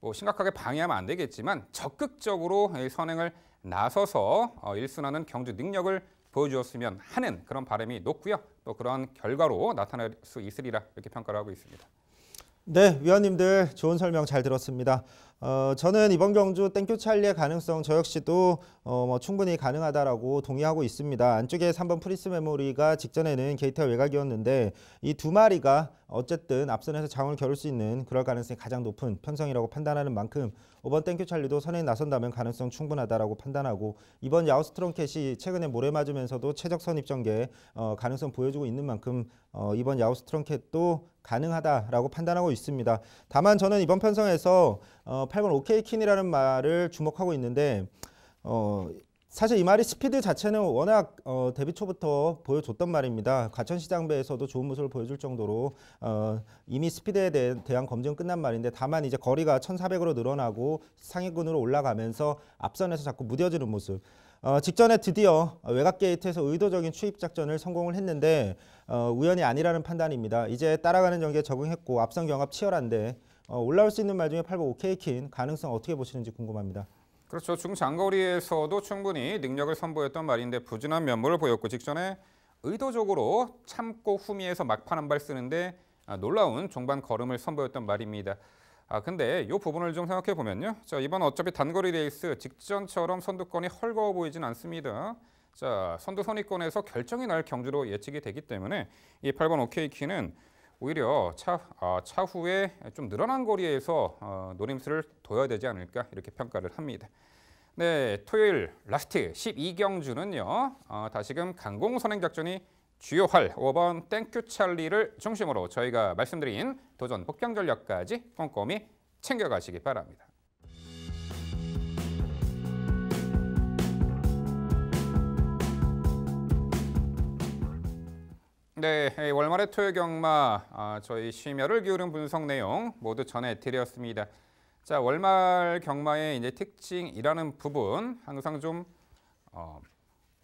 뭐 심각하게 방해하면 안 되겠지만 적극적으로 선행을 나서서 1순하는 경주 능력을 보여주었으면 하는 그런 바람이 높고요. 또 그런 결과로 나타날 수 있으리라 이렇게 평가를 하고 있습니다. 네, 위원님들 좋은 설명 잘 들었습니다. 저는 이번 경주 땡큐 찰리의 가능성 저 역시도 뭐 충분히 가능하다라고 동의하고 있습니다. 안쪽에 3번 프린스 메모리가 직전에는 게이트와 외곽이었는데 이 두 마리가 어쨌든 앞선에서 장을 겨룰 수 있는 그럴 가능성이 가장 높은 편성이라고 판단하는 만큼 5번 땡큐 찰리도 선에 나선다면 가능성 충분하다라고 판단하고 이번 야우스트롱캣이 최근에 모래 맞으면서도 최적 선입 전개 가능성 보여주고 있는 만큼 이번 야우스트롱캣도 가능하다라고 판단하고 있습니다. 다만 저는 이번 편성에서 8번 오케이킨이라는 말을 주목하고 있는데 사실 이 말이 스피드 자체는 워낙 데뷔 초부터 보여줬던 말입니다. 과천시장배에서도 좋은 모습을 보여줄 정도로 이미 스피드에 대한 검증은 끝난 말인데 다만 이제 거리가 1400으로 늘어나고 상위군으로 올라가면서 앞선에서 자꾸 무뎌지는 모습. 직전에 드디어 외곽 게이트에서 의도적인 추입 작전을 성공을 했는데 우연이 아니라는 판단입니다. 이제 따라가는 전개에 적응했고 앞선 경합 치열한데 올라올 수 있는 말 중에 8번 오케이킨 가능성 어떻게 보시는지 궁금합니다. 그렇죠. 중장거리에서도 충분히 능력을 선보였던 말인데 부진한 면모를 보였고 직전에 의도적으로 참고 후미에서 막판 한 발 쓰는데 놀라운 종반 걸음을 선보였던 말입니다. 근데 이 부분을 좀 생각해 보면요. 자, 이번 어차피 단거리 레이스 직전처럼 선두권이 헐거워 보이진 않습니다. 자, 선두 선입권에서 결정이 날 경주로 예측이 되기 때문에 이 8번 오케이키는 오히려 차후에 좀 늘어난 거리에서 노림수를 둬야 되지 않을까 이렇게 평가를 합니다. 네, 토요일 라스트 12경주는요. 다시금 강공 선행 작전이 주요할 5번 땡큐 찰리를 중심으로 저희가 말씀드린 도전 복병 전략까지 꼼꼼히 챙겨가시기 바랍니다. 네, 월말의 토요 경마 저희 심혈을 기울인 분석 내용 모두 전해드렸습니다. 자, 월말 경마의 이제 특징이라는 부분 항상 좀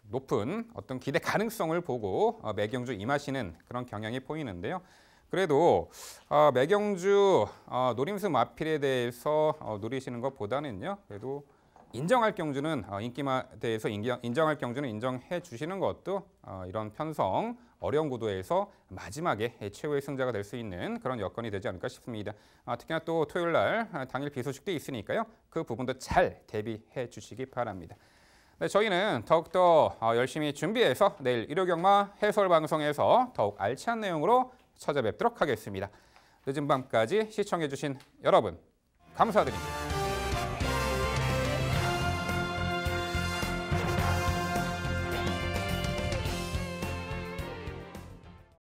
높은 어떤 기대 가능성을 보고 매경주 임하시는 그런 경향이 보이는데요. 그래도 매경주 노림수 마필에 대해서 누리시는 것보다는요. 그래도 인정할 경주는 인기마대에서 인정할 경주는 인정해 주시는 것도 이런 편성 어려운 구도에서 마지막에 최후의 승자가 될 수 있는 그런 여건이 되지 않을까 싶습니다. 특히나 또 토요일 날 당일 비 소식도 있으니까요. 그 부분도 잘 대비해 주시기 바랍니다. 네, 저희는 더욱더 열심히 준비해서 내일 일요경마 해설 방송에서 더욱 알찬 내용으로 찾아뵙도록 하겠습니다. 늦은 밤까지 시청해 주신 여러분 감사드립니다.